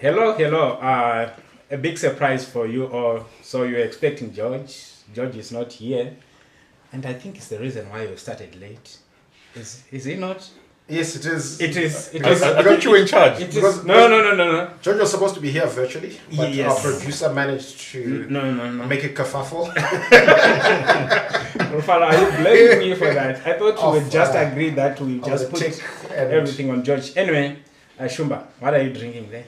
Hello, hello. A big surprise for you all. So you're expecting George. George is not here, and I think it's the reason why you started late. Is he not? Yes, it is. It is. It I- is. I got you in charge. It is. Because- No. George was supposed to be here virtually, but Yes. our producer managed to No. make a kerfuffle. Rufala, are you blaming me for that? I thought we Of, would just agree that we of just the put tick and- everything on George. Anyway, Shumba, what are you drinking there?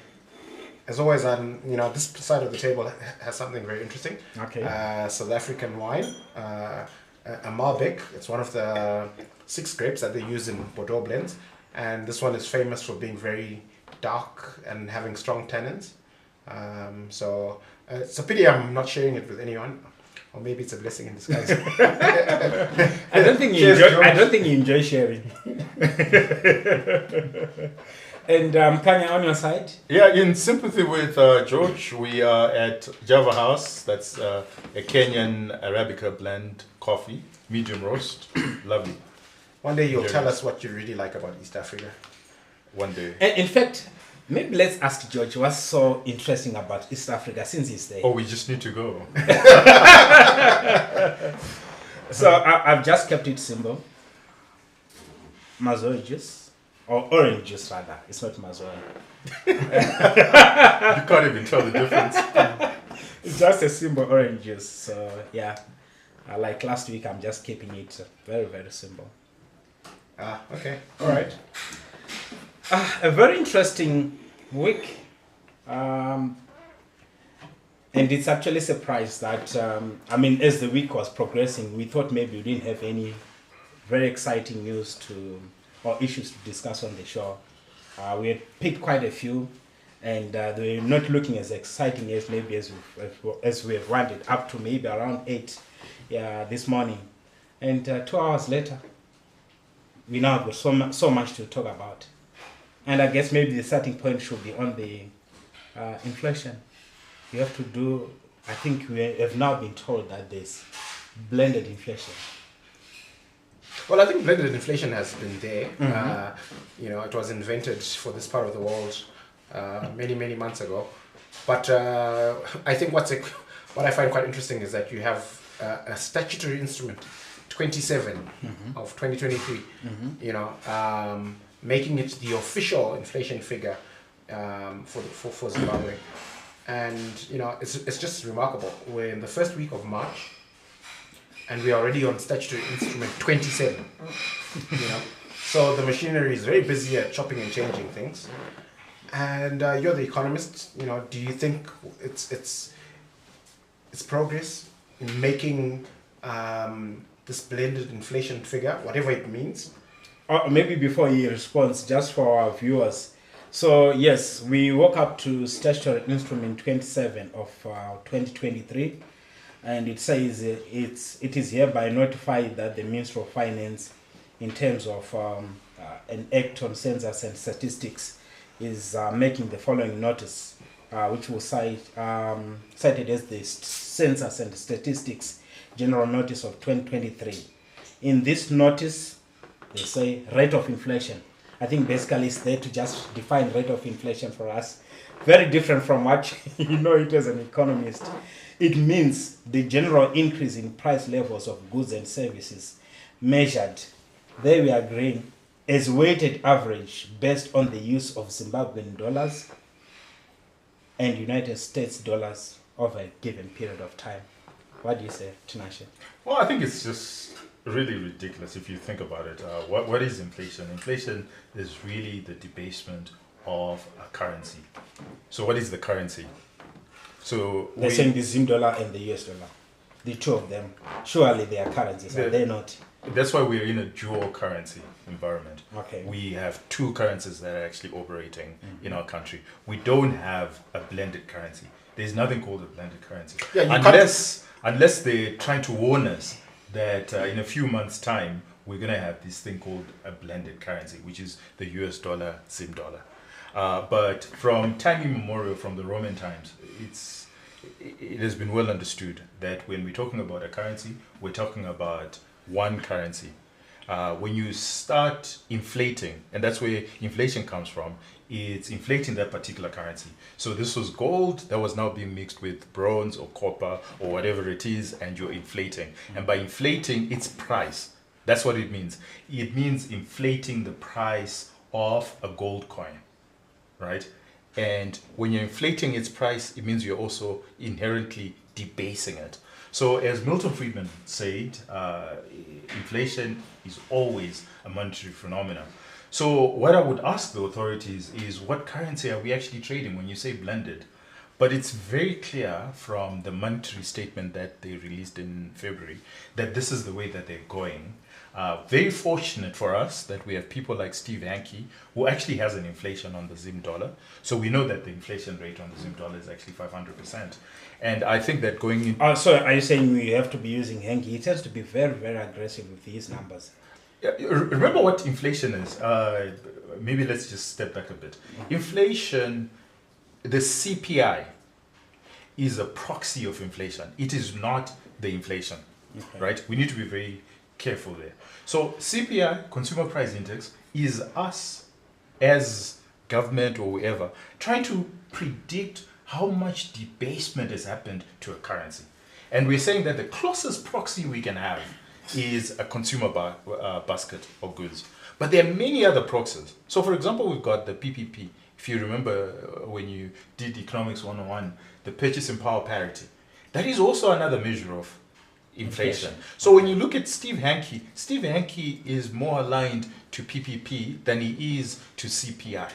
As always, this side of the table has something very interesting. Okay. South African wine, a Malbec. It's one of the 6 grapes that they use in Bordeaux blends, and this one is famous for being very dark and having strong tannins. So it's a pity I'm not sharing it with anyone, or maybe it's a blessing in disguise. I don't think you Cheers, enjoy. George. I don't think you enjoy sharing. And Kanya, on your side. Yeah, in sympathy with George, we are at Java House. That's a Kenyan Arabica blend coffee, medium roast. Lovely. One day you'll Very tell nice. us what you really like about East Africa. One day. And in fact, maybe let's ask George what's so interesting about East Africa since he's there. Oh, we just need to go. So I've just kept it simple. Mazoe juice. Or orange juice rather. It's not Mazoe. You can't even tell the difference. It's just a simple orange juice. So yeah. Like last week, I'm just keeping it very, very simple. Okay. All right. A very interesting week. And it's actually surprised that, as the week was progressing, we thought maybe we didn't have any very exciting news or issues to discuss on the show. We had picked quite a few, and they were not looking as exciting as maybe as we have wanted, up to maybe around 8 this morning. And 2 hours later, we now have so much to talk about. And I guess maybe the starting point should be on the inflation. You have to do, I think we have now been told that there's blended inflation. Well, I think blended inflation has been there. It was invented for this part of the world many, many months ago. But I think what I find quite interesting is that you have a statutory instrument, 27 of 2023, making it the official inflation figure for Zimbabwe. And, it's just remarkable. We're in the first week of March, and we're already on statutory instrument 27. So the machinery is very busy at chopping and changing things. And you're the economist. Do you think it's progress in making this blended inflation figure, whatever it means? Maybe before he responds, just for our viewers. So yes, we woke up to statutory instrument 27 of 2023. And it says it is hereby notified that the Ministry of Finance, in terms of an act on census and statistics, is making the following notice, which was cited as the Census and Statistics General Notice of 2023. In this notice, they say rate of inflation. I think basically it's there to just define rate of inflation for us. Very different from what you know it as an economist. It means the general increase in price levels of goods and services measured, there we are agreeing, as weighted average based on the use of Zimbabwean dollars and United States dollars over a given period of time. What do you say, Tinashe? Well, I think it's just really ridiculous if you think about it. What is inflation? Inflation is really the debasement of a currency. So what is the currency? So They're saying the Zim dollar and the US dollar. The two of them. Surely they are currencies, are they not? That's why we're in a dual currency environment. Okay. We have 2 currencies that are actually operating in our country. We don't have a blended currency. There's nothing called a blended currency. Yeah, unless they're trying to warn us that in a few months' time, we're going to have this thing called a blended currency, which is the US dollar, Zim dollar. But from time immemorial, from the Roman times, it has been well understood that when we're talking about a currency, we're talking about one currency. When you start inflating, and that's where inflation comes from, it's inflating that particular currency. So this was gold that was now being mixed with bronze or copper or whatever it is, and you're inflating. And by inflating its price, that's what it means. It means inflating the price of a gold coin, right? And when you're inflating its price, it means you're also inherently debasing it. So as Milton Friedman said, inflation is always a monetary phenomenon. So what I would ask the authorities is, what currency are we actually trading when you say blended? But it's very clear from the monetary statement that they released in February that this is the way that they're going. Very fortunate for us that we have people like Steve Hanke, who actually has an inflation on the Zim dollar. So we know that the inflation rate on the Zim dollar is actually 500%. And I think that going in... So are you saying we have to be using Hanke? He tends to be very, very aggressive with these numbers. Remember what inflation is. Maybe let's just step back a bit. Inflation, the CPI, is a proxy of inflation. It is not the inflation, right? We need to be very careful there. So CPI, Consumer Price Index, is us as government or whoever trying to predict how much debasement has happened to a currency. And we're saying that the closest proxy we can have is a consumer basket of goods. But there are many other proxies. So for example, we've got the PPP. If you remember when you did Economics 101, the purchasing power parity. That is also another measure of inflation. So when you look at Steve Hanke is more aligned to PPP than he is to CPI.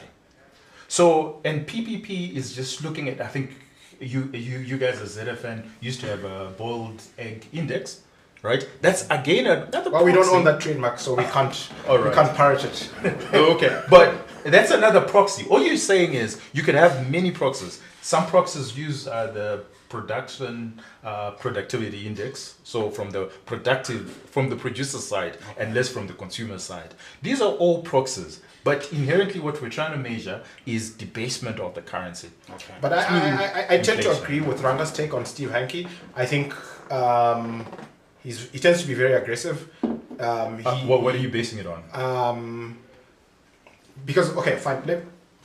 So, and PPP is just looking at, I think you guys as ZFN used to have a boiled egg index, right? That's again another. Well, we don't own that trademark, so we can't. We can't parrot it. Okay, but that's another proxy. All you're saying is you could have many proxies. Some proxies use the productivity index, so from the producer side and less from the consumer side. These are all proxies, but inherently what we're trying to measure is debasement of the currency. Okay. But I tend to agree with Ranga's take on Steve Hanke. I think he tends to be very aggressive. What are you basing it on? Because, okay, fine.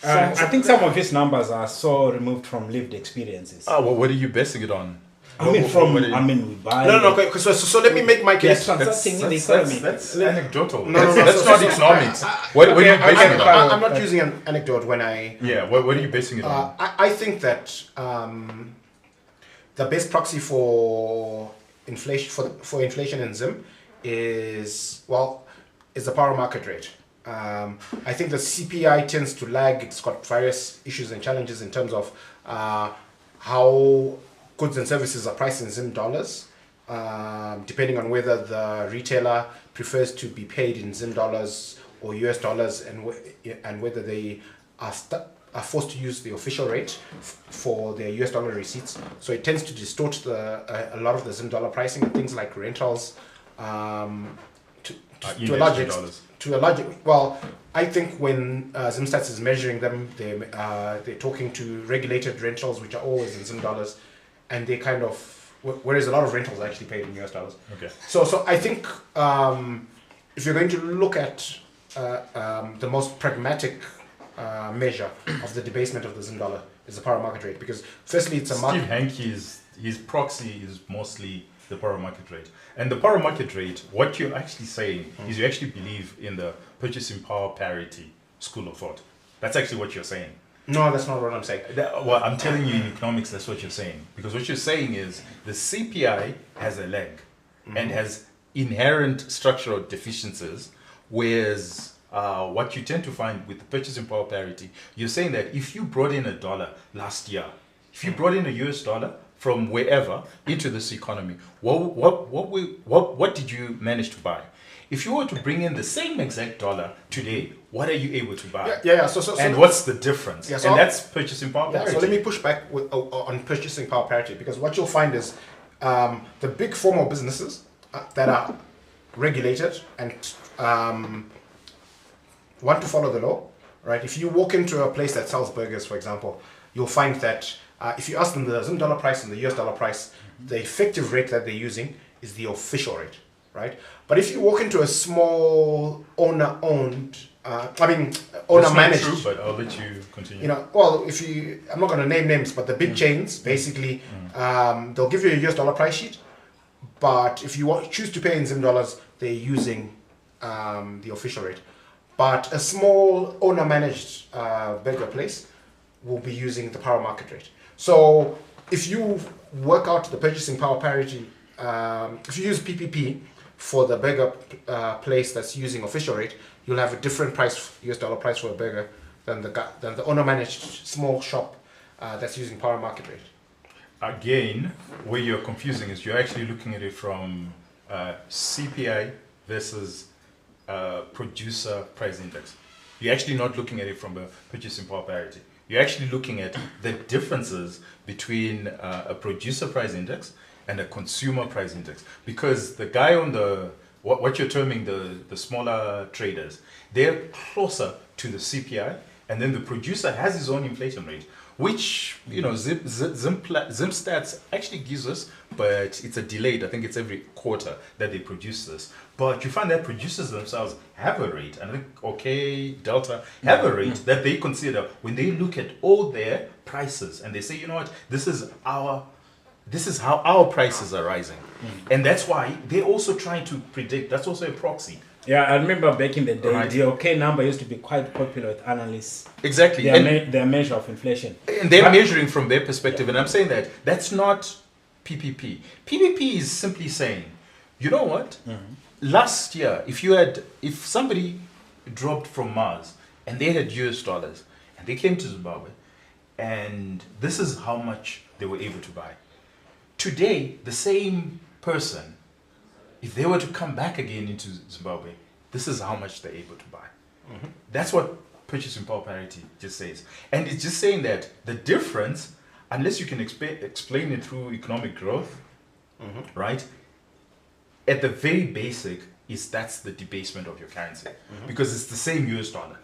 I think some of his numbers are so removed from lived experiences. What are you basing it on? We buy. No. Okay, so let me make my case. That's anecdotal. No, that's not economics. What are you basing it on? I'm not using an anecdote when I. Yeah. What are you basing it on? I think that the best proxy for inflation for inflation in Zim is the power market rate. I think the CPI tends to lag. It's got various issues and challenges in terms of how goods and services are priced in Zim dollars, depending on whether the retailer prefers to be paid in Zim dollars or US dollars, and whether they are forced to use the official rate for their US dollar receipts. So it tends to distort a lot of the Zim dollar pricing, and things like rentals to a large extent. Well, I think when ZimStats is measuring them, they're talking to regulated rentals, which are always in Zim dollars, and they kind of, whereas a lot of rentals are actually paid in US dollars. Okay. So I think if you're going to look at the most pragmatic measure of the debasement of the Zim dollar is the power market rate, because firstly it's a market. Steve Hanke's his proxy is mostly the power market rate. And the power market rate, what you're actually saying is you actually believe in the purchasing power parity school of thought. That's actually what you're saying. No, that's not what I'm saying. Well, I'm telling you in economics, that's what you're saying. Because what you're saying is the CPI has a leg and has inherent structural deficiencies, whereas what you tend to find with the purchasing power parity, you're saying that if you brought in $1 last year, if you brought in a US dollar from wherever into this economy, what did you manage to buy? If you were to bring in the same exact dollar today, what are you able to buy? So what's the difference? Yeah, and that's purchasing power parity. So let me push back on purchasing power parity, because what you'll find is the big formal businesses that are regulated and want to follow the law, right? If you walk into a place that sells burgers, for example, you'll find that if you ask them the Zim dollar price and the US dollar price, the effective rate that they're using is the official rate, right? But if you walk into a small owner-owned owner That's not managed. true, but I'll let you continue. You know, well, I'm not going to name names, but the big chains basically, they'll give you a US dollar price sheet, but if you choose to pay in Zim dollars, they're using the official rate. But a small owner managed burger place will be using the power market rate. So if you work out the purchasing power parity, if you use PPP for the burger place that's using official rate, you'll have a different price, US dollar price for a burger than the owner managed small shop that's using power market rate. Again, where you're confusing is you're actually looking at it from CPI versus producer price index. You're actually not looking at it from a purchasing power parity. You're actually looking at the differences between a producer price index and a consumer price index. Because the guy on the, what you're terming the smaller traders, they're closer to the CPI, and then the producer has his own inflation rate, which, you know, Zim Stats actually gives us, but it's a delayed, I think it's every quarter that they produce this. But you find that producers themselves have a rate, and I think OK, Delta have a rate that they consider when they look at all their prices, and they say, you know what, this is how our prices are rising. And that's why they're also trying to predict, that's also a proxy. Yeah, I remember back in the day, Right. the OK number used to be quite popular with analysts. Exactly. Their measure of inflation. And they're measuring from their perspective, and I'm saying that that's not PPP. PPP is simply saying, you know what? Last year, if somebody dropped from Mars and they had US dollars and they came to Zimbabwe, and this is how much they were able to buy. Today, the same person, if they were to come back again into Zimbabwe, this is how much they're able to buy. That's what purchasing power parity just says. And it's just saying that the difference, unless you can explain it through economic growth, right? At the very basic, that's the debasement of your currency. Because it's the same US dollar,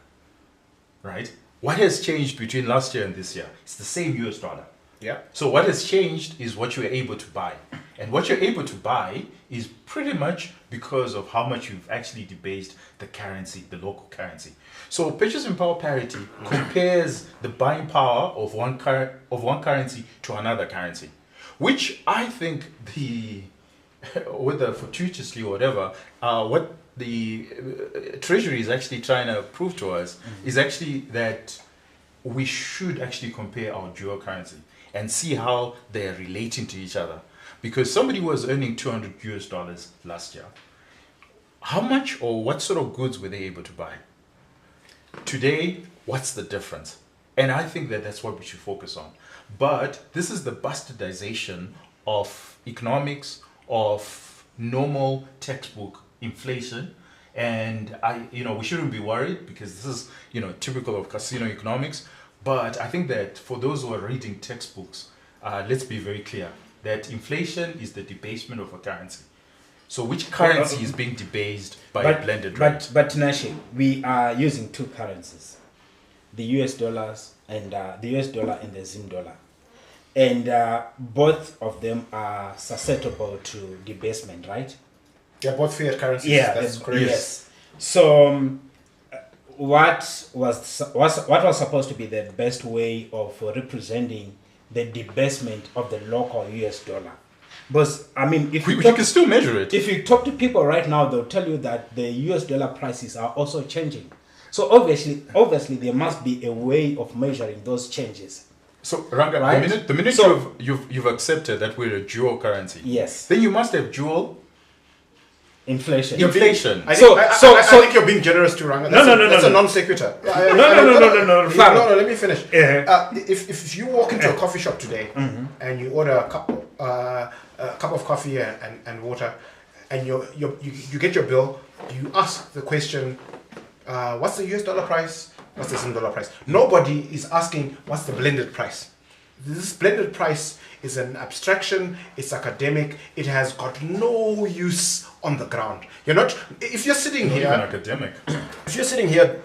right? What has changed between last year and this year? It's the same US dollar. Yeah. So what has changed is what you're able to buy. And what you're able to buy is pretty much because of how much you've actually debased the currency, the local currency. So purchasing power parity compares the buying power of one currency to another currency, which I think whether fortuitously or whatever, what the Treasury is actually trying to prove to us is actually that we should actually compare our dual currency and see how they're relating to each other. Because somebody was earning $200 US last year. How much or what sort of goods were they able to buy? Today, what's the difference? And I think that that's what we should focus on. But this is the bastardization of economics, of normal textbook inflation. And we shouldn't be worried because this is, typical of casino economics. But I think that for those who are reading textbooks, let's be very clear that inflation is the debasement of a currency. So which currency is being debased by a blended rate? But Tinashe, we are using two currencies, the US dollars and the US dollar and the Zim dollar. And both of them are susceptible to debasement, right? They're both fiat currencies. Yeah, that's correct. Yes. So what was supposed to be the best way of representing the debasement of the local US dollar? Because if we can still measure it. If you talk to people right now, they'll tell you that the US dollar prices are also changing. So obviously there must be a way of measuring those changes. So Ranga, right? the minute you've accepted that we're a dual currency, yes, then you must have dual inflation. I think you're being generous to Ranga. That's a non sequitur. No. Let me finish. If you walk into a coffee shop today and you order a cup of coffee and water, and you get your bill, you ask the question, what's the US dollar price? What's the Zim dollar price? Nobody is asking what's the blended price. This blended price is an abstraction, it's academic, it has got no use on the ground. If you're sitting here, even academic. If you're sitting here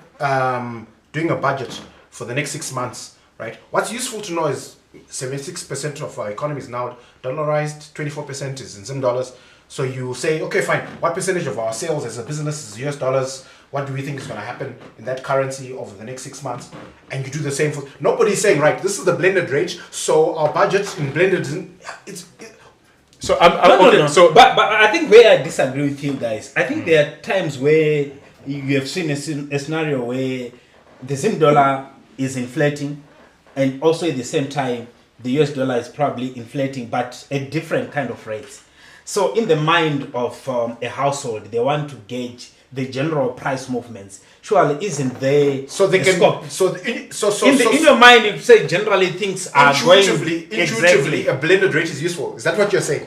doing a budget for the next 6 months, right? What's useful to know is 76% of our economy is now dollarized, 24% is in Zim dollars. So you say, okay, fine, what percentage of our sales as a business is US dollars? what do we think is going to happen in that currency over the next 6 months, and you do the same for. Nobody's saying, right, this is the blended rate, so our budget in blended So I'm No, okay. no. So but I think where I disagree with you guys, I think there are times where you have seen a scenario where the Zim dollar is inflating, and also at the same time the US dollar is probably inflating, but at different kind of rates. So in the mind of a household, they want to gauge the general price movements. Surely isn't there so they a can scope? In your mind, you say generally things are intuitively exactly. a blended rate is useful. Is that what you're saying?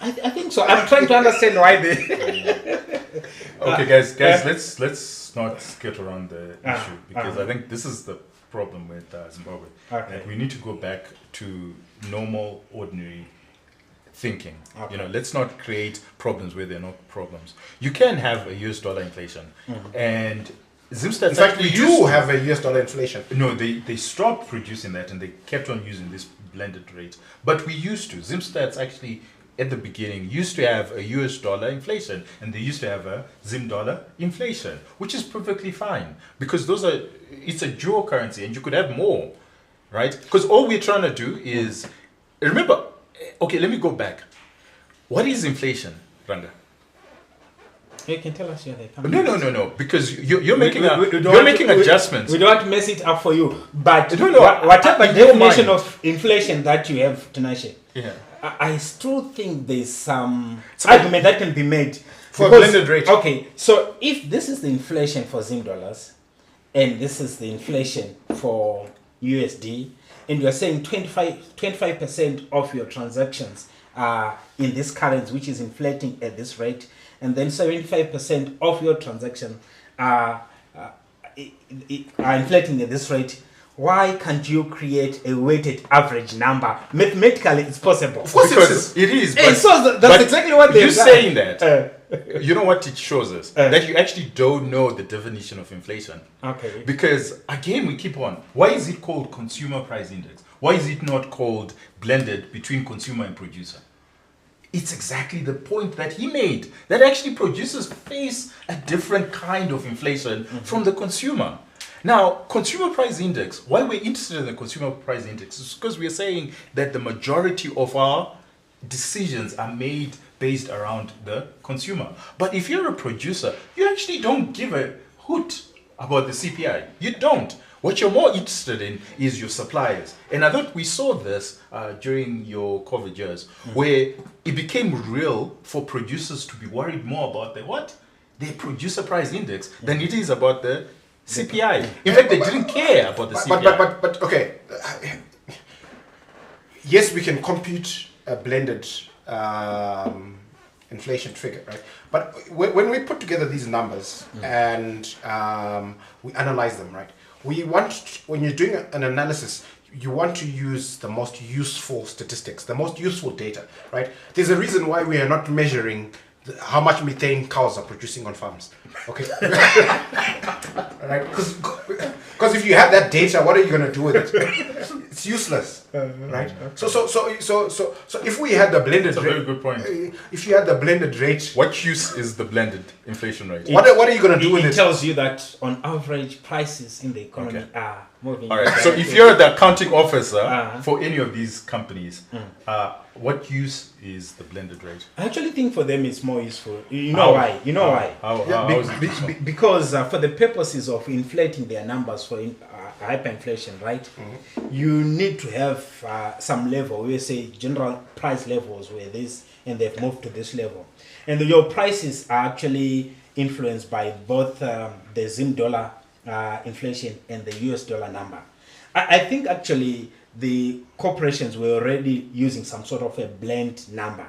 I think so. I'm trying to understand why they. okay, guys, let's not skirt around the issue, because I think this is the problem with Zimbabwe. Okay. That we need to go back to normal, ordinary thinking. Okay. Let's not create problems where there are no problems. You can have a US dollar inflation, and Zimstats In fact, actually we used do to. have a US dollar inflation. No, they stopped producing that, and they kept on using this blended rate. But we used to. Zimstats actually, at the beginning, used to have a US dollar inflation, and they used to have a Zim dollar inflation, which is perfectly fine, because it's a dual currency, and you could have more, right? Because all we're trying to do is, remember, okay, let me go back. What is inflation, Ranga? You can tell us where they come. No, because you're making don't making want to- adjustments. We don't want to mess it up for you, but No, no, whatever in your definition mind. of inflation that you have, Tinashe, Yeah. I still think there's some argument that can be made For because- blended rate. Okay, so if this is the inflation for Zim dollars, and this is the inflation for USD, and you're saying 25% of your transactions are in this currency, which is inflating at this rate, and then 75% of your transactions are inflating at this rate, why can't you create a weighted average number? Mathematically, it's possible. Of course Because it is. Hey, But, so that's but exactly what they've you done. saying that. You know what it shows us? That you actually don't know the definition of inflation. Okay. Because again, we keep on. Why is it called consumer price index? Why is it not called blended between consumer and producer? It's exactly the point that he made. That actually producers face a different kind of inflation from the consumer. Now, consumer price index, why we're interested in the consumer price index is because we're saying that the majority of our decisions are made based around the consumer. But if you're a producer, you actually don't give a hoot about the CPI. You don't. What you're more interested in is your suppliers. And I thought we saw this during your COVID years, where it became real for producers to be worried more about their producer price index than it is about the CPI. In fact, they didn't care about the CPI. But okay. Yes, we can compute a blended inflation figure, right? But when we put together these numbers and we analyze them, right? When you're doing an analysis, you want to use the most useful statistics, the most useful data, right? There's a reason why we are not measuring how much methane cows are producing on farms, okay? Right? Because if you have that data, what are you going to do with it? It's useless, right? So if we had the blended That's a very good point. if you had the blended rate, What use is the blended inflation rate? what are you going to do with It it? tells you that on average prices in the economy Okay. are moving. All right. So if you're the accounting officer Uh-huh. for any of these companies, what use is the blended rate? I actually think for them it's more useful. You know why? You know why? How is it? Because for the purposes of inflating their numbers for hyperinflation, right? You need to have some level. We say general price levels where this, and they've moved to this level, and your prices are actually influenced by both the Zim dollar inflation and the US dollar number. I think actually the corporations were already using some sort of a blend number.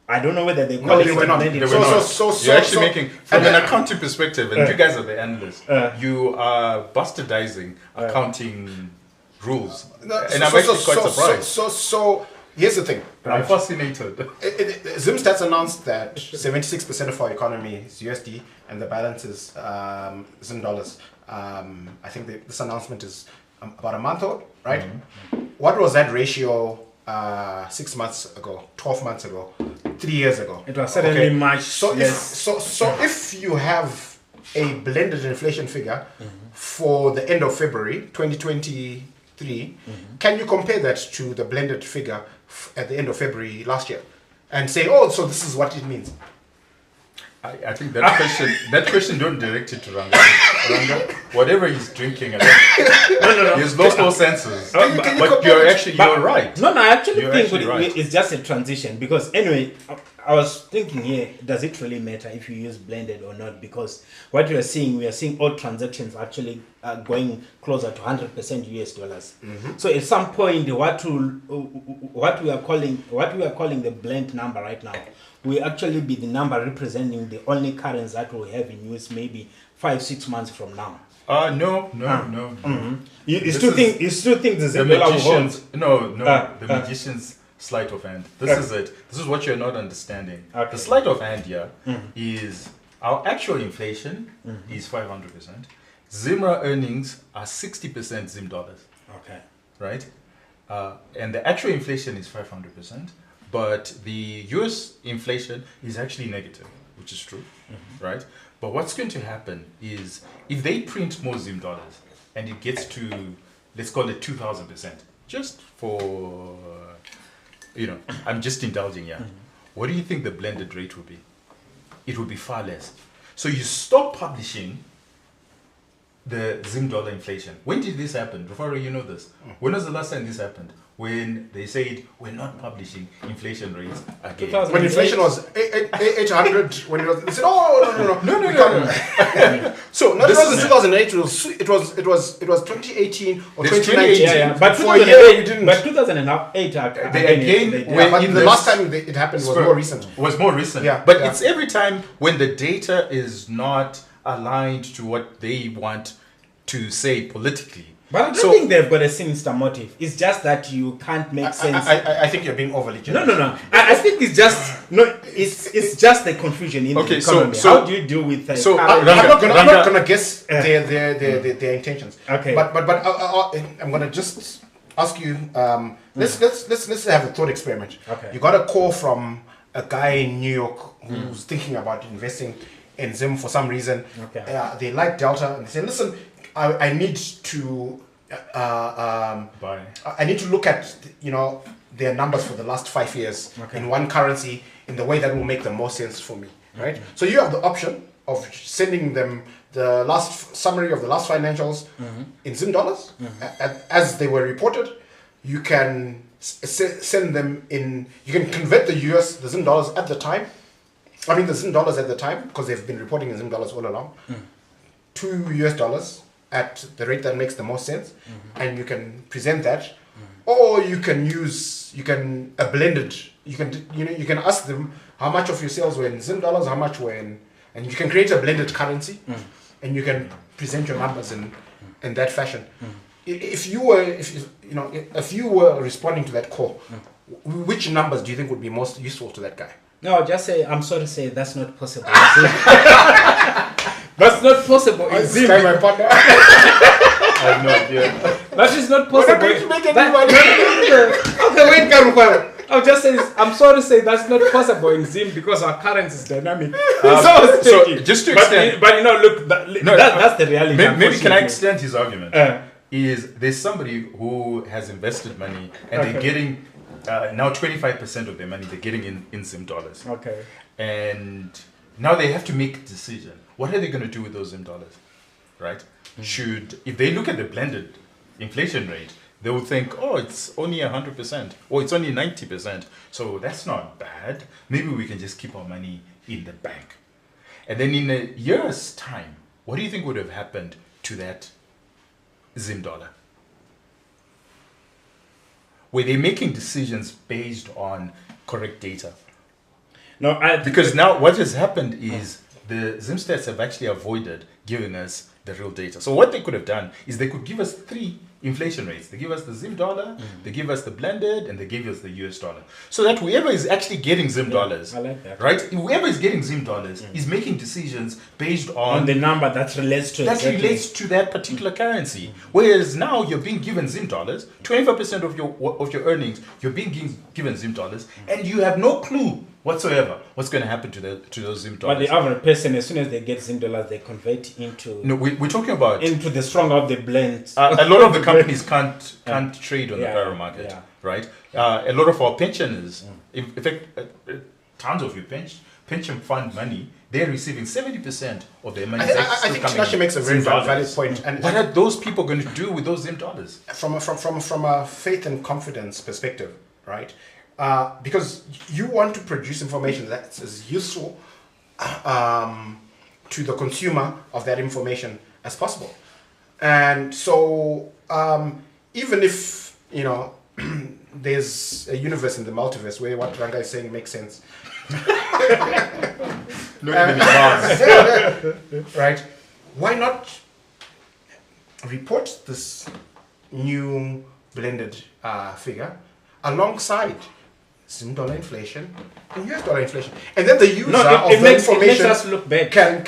I don't know whether they call No, it they were not. blended. They were not. You're actually so- making, from an accounting perspective, and you guys are the analysts, you are bastardizing accounting rules. No, And I'm actually quite surprised. So here's the thing. I'm fascinated. Zimstats announced that 76% of our economy is USD and the balance is Zim dollars. I think this announcement is about a month old, right? What was that ratio 6 months ago, 12 months ago, 3 years ago? It was certainly much So less. if you have a blended inflation figure for the end of February 2023, can you compare that to the blended figure at the end of February last year and say, oh, so this is what it means? I think that question don't direct it to Ranga. Ranga, whatever he's drinking, no. He's lost all senses. But you're right. No, I actually You're think actually right. it's just a transition because anyway, I was thinking here, does it really matter if you use blended or not? Because what we are seeing all transactions actually going closer to 100% US dollars. So at some point, what we are calling the blend number right now will actually be the number representing the only currency that we have in use maybe 5-6 months from now. No. You still think the The dollar will hold? magician's the magician's sleight of hand. This is it. This is what you're not understanding. Okay. The sleight of hand here is our actual inflation is 500%. Zimra earnings are 60% Zim dollars. Okay. Right? And the actual inflation is 500%, but the US inflation is actually negative, which is true, right? But what's going to happen is if they print more Zim dollars and it gets to, let's call it 2,000%, just for, I'm just indulging here. What do you think the blended rate will be? It will be far less. So you stop publishing the Zim dollar inflation. When did this happen? Before you know this. When was the last time this happened? When they said we're not publishing inflation rates again. When inflation was 800, when it was, they said, oh no. So not This just is- 2008. It was 2018 or This 2019. Yeah. But For a year we 2008, didn't. but 2008 Yeah, but the last time it happened was more recent. Was more recent. Yeah, But yeah. it's every time when the data is not aligned to what they want to say politically. But I don't So- think they've got a sinister motive. It's just that you can't make sense. I think you're being overly generous. No. I think it's just it's just the confusion in the economy. so- How do you deal with so, current- I'm not Ranga- gonna guess their intentions. Okay. But I'm gonna just ask you. Let's have a thought experiment. Okay. You got a call from a guy in New York who's thinking about investing in Zim for some reason. Okay. They like Delta and they say, listen, I need to Bye. I need to look at their numbers for the last 5 years in one currency in the way that will make the most sense for me, right? So you have the option of sending them the last summary of the last financials in Zim dollars as they were reported. You can send them in. You can convert the Zim dollars at the time. I mean the Zim dollars at the time because they've been reporting in Zim dollars all along to US dollars at the rate that makes the most sense, and you can present that, or you can use a blended. You can ask them how much of your sales were in Zim dollars, how much were in, and you can create a blended currency, and you can present your numbers in that fashion. If you were responding to that call, which numbers do you think would be most useful to that guy? No, just say I'm sorry to say that's not possible. That's not possible in This Zim. guy, my partner. I have no idea. That is not We're possible. not going to make any That- money. Okay, wait, Karukwa. I'll just say this. I'm sorry to say that's not possible in Zim because our currency is dynamic. So, just to extend- but look, that's the reality. Maybe can I unfortunately. extend his argument? Is there's somebody who has invested money and they're getting now 25% of their money they're getting in Zim dollars. Okay. And now they have to make a decision. What are they going to do with those Zim dollars? Right? If they look at the blended inflation rate, they will think, oh, it's only 100% or it's only 90%. So that's not bad. Maybe we can just keep our money in the bank. And then in a year's time, what do you think would have happened to that Zim dollar? Were they making decisions based on correct data? No, Because now what has happened is the Zim stats have actually avoided giving us the real data. So what they could have done is they could give us 3 inflation rates. They give us the Zim dollar, they give us the blended, and they give us the US dollar. So that whoever is actually getting Zim dollars, I like that. right? Whoever is getting Zim dollars is making decisions based On the number that relates to relates to that particular currency. Whereas now you're being given Zim dollars, 25% of your earnings, you're being given Zim dollars, and you have no clue whatsoever what's going to happen to those Zim dollars. But the average person, as soon as they get Zim dollars, they convert into No, we're talking about into the strong of the blend. a lot of the companies can't trade on the parallel market, yeah. right? A lot of our pensioners, in fact, tons of your pension fund money, they're receiving 70% of their money. I think Tinashe makes a very valid point. And what are those people going to do with those Zim dollars? from a faith and confidence perspective, right? Because you want to produce information that's as useful to the consumer of that information as possible. And so even if, there's a universe in the multiverse where what Ranga is saying makes sense, right? Why not report this new blended figure alongside Zim dollar inflation and US dollar inflation, and then the user of the information it makes us look bad. can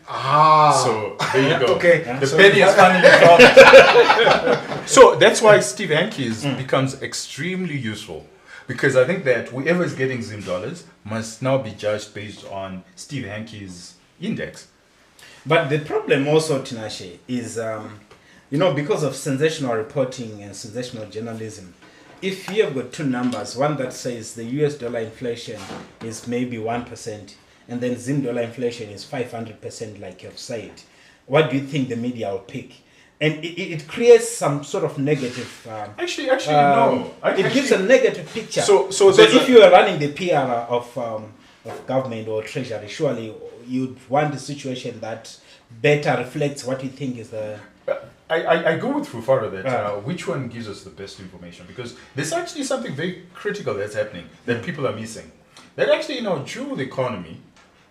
So there you go. Okay. The penny is finally dropped. So that's why Steve Hankey's becomes extremely useful, because I think that whoever is getting Zim dollars must now be judged based on Steve Hankey's index. But the problem also, Tinashe, is because of sensational reporting and sensational journalism. If you have got two numbers, one that says the US dollar inflation is maybe 1%, and then Zim dollar inflation is 500%, like you've said, what do you think the media will pick? And it creates some sort of negative. Actually, no. It gives a negative picture. So if you are running the PR of government or treasury, surely you'd want a situation that better reflects what you think is the. I go with Fufaro that which one gives us the best information, because there's actually something very critical that's happening that people are missing. That actually, in our dual economy,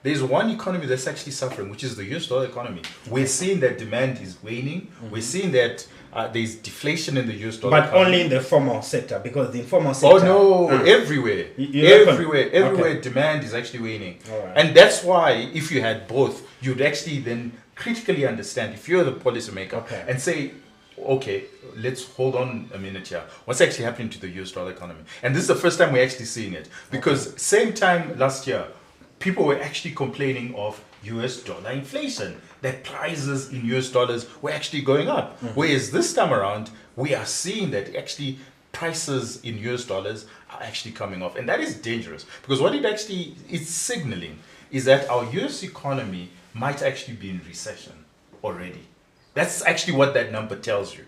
there's one economy that's actually suffering, which is the US dollar economy. We're seeing that demand is waning. We're seeing that there's deflation in the US dollar But economy. only in the formal sector, because the informal sector... Oh no, everywhere. Everywhere Okay. demand is actually waning. All right. And that's why if you had both, you'd actually then critically understand, if you're the policymaker, Okay. and say, okay, let's hold on a minute here. What's actually happening to the US dollar economy? And this is the first time we're actually seeing it. Because same time last year, people were actually complaining of US dollar inflation, that prices in US dollars were actually going up. Whereas this time around, we are seeing that actually prices in US dollars are actually coming off. And that is dangerous, because what it actually is signaling is that our US economy might actually be in recession already. That's actually what that number tells you.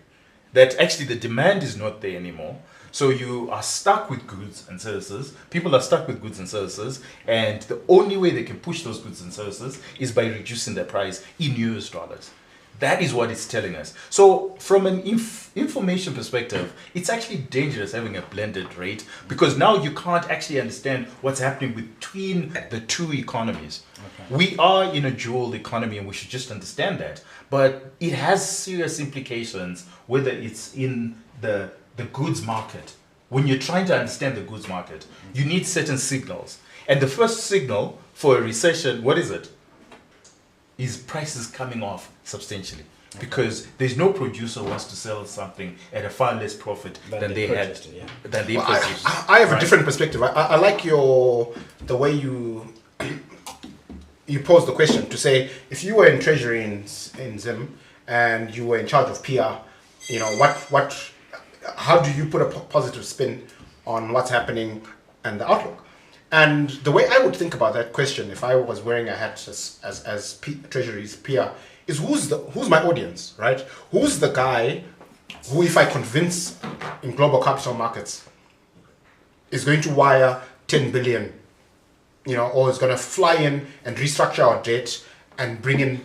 That actually the demand is not there anymore. So you are stuck with goods and services. People are stuck with goods and services. And the only way they can push those goods and services is by reducing their price in US dollars. That is what it's telling us. So from an information perspective, it's actually dangerous having a blended rate, because now you can't actually understand what's happening between the two economies. Okay. We are in a dual economy, and we should just understand that. But it has serious implications whether it's in the goods market. When you're trying to understand the goods market, you need certain signals. And the first signal for a recession, what is it? Is prices coming off substantially, because there's no producer who wants to sell something at a far less profit than they produced. I have a different perspective. I like the way you pose the question, to say, if you were in treasury in Zim and you were in charge of PR, how do you put a positive spin on what's happening and the outlook? And the way I would think about that question, if I was wearing a hat as Treasury's PR, is who's my audience, right? Who's the guy who, if I convince in global capital markets, is going to wire 10 billion, or is going to fly in and restructure our debt and bring in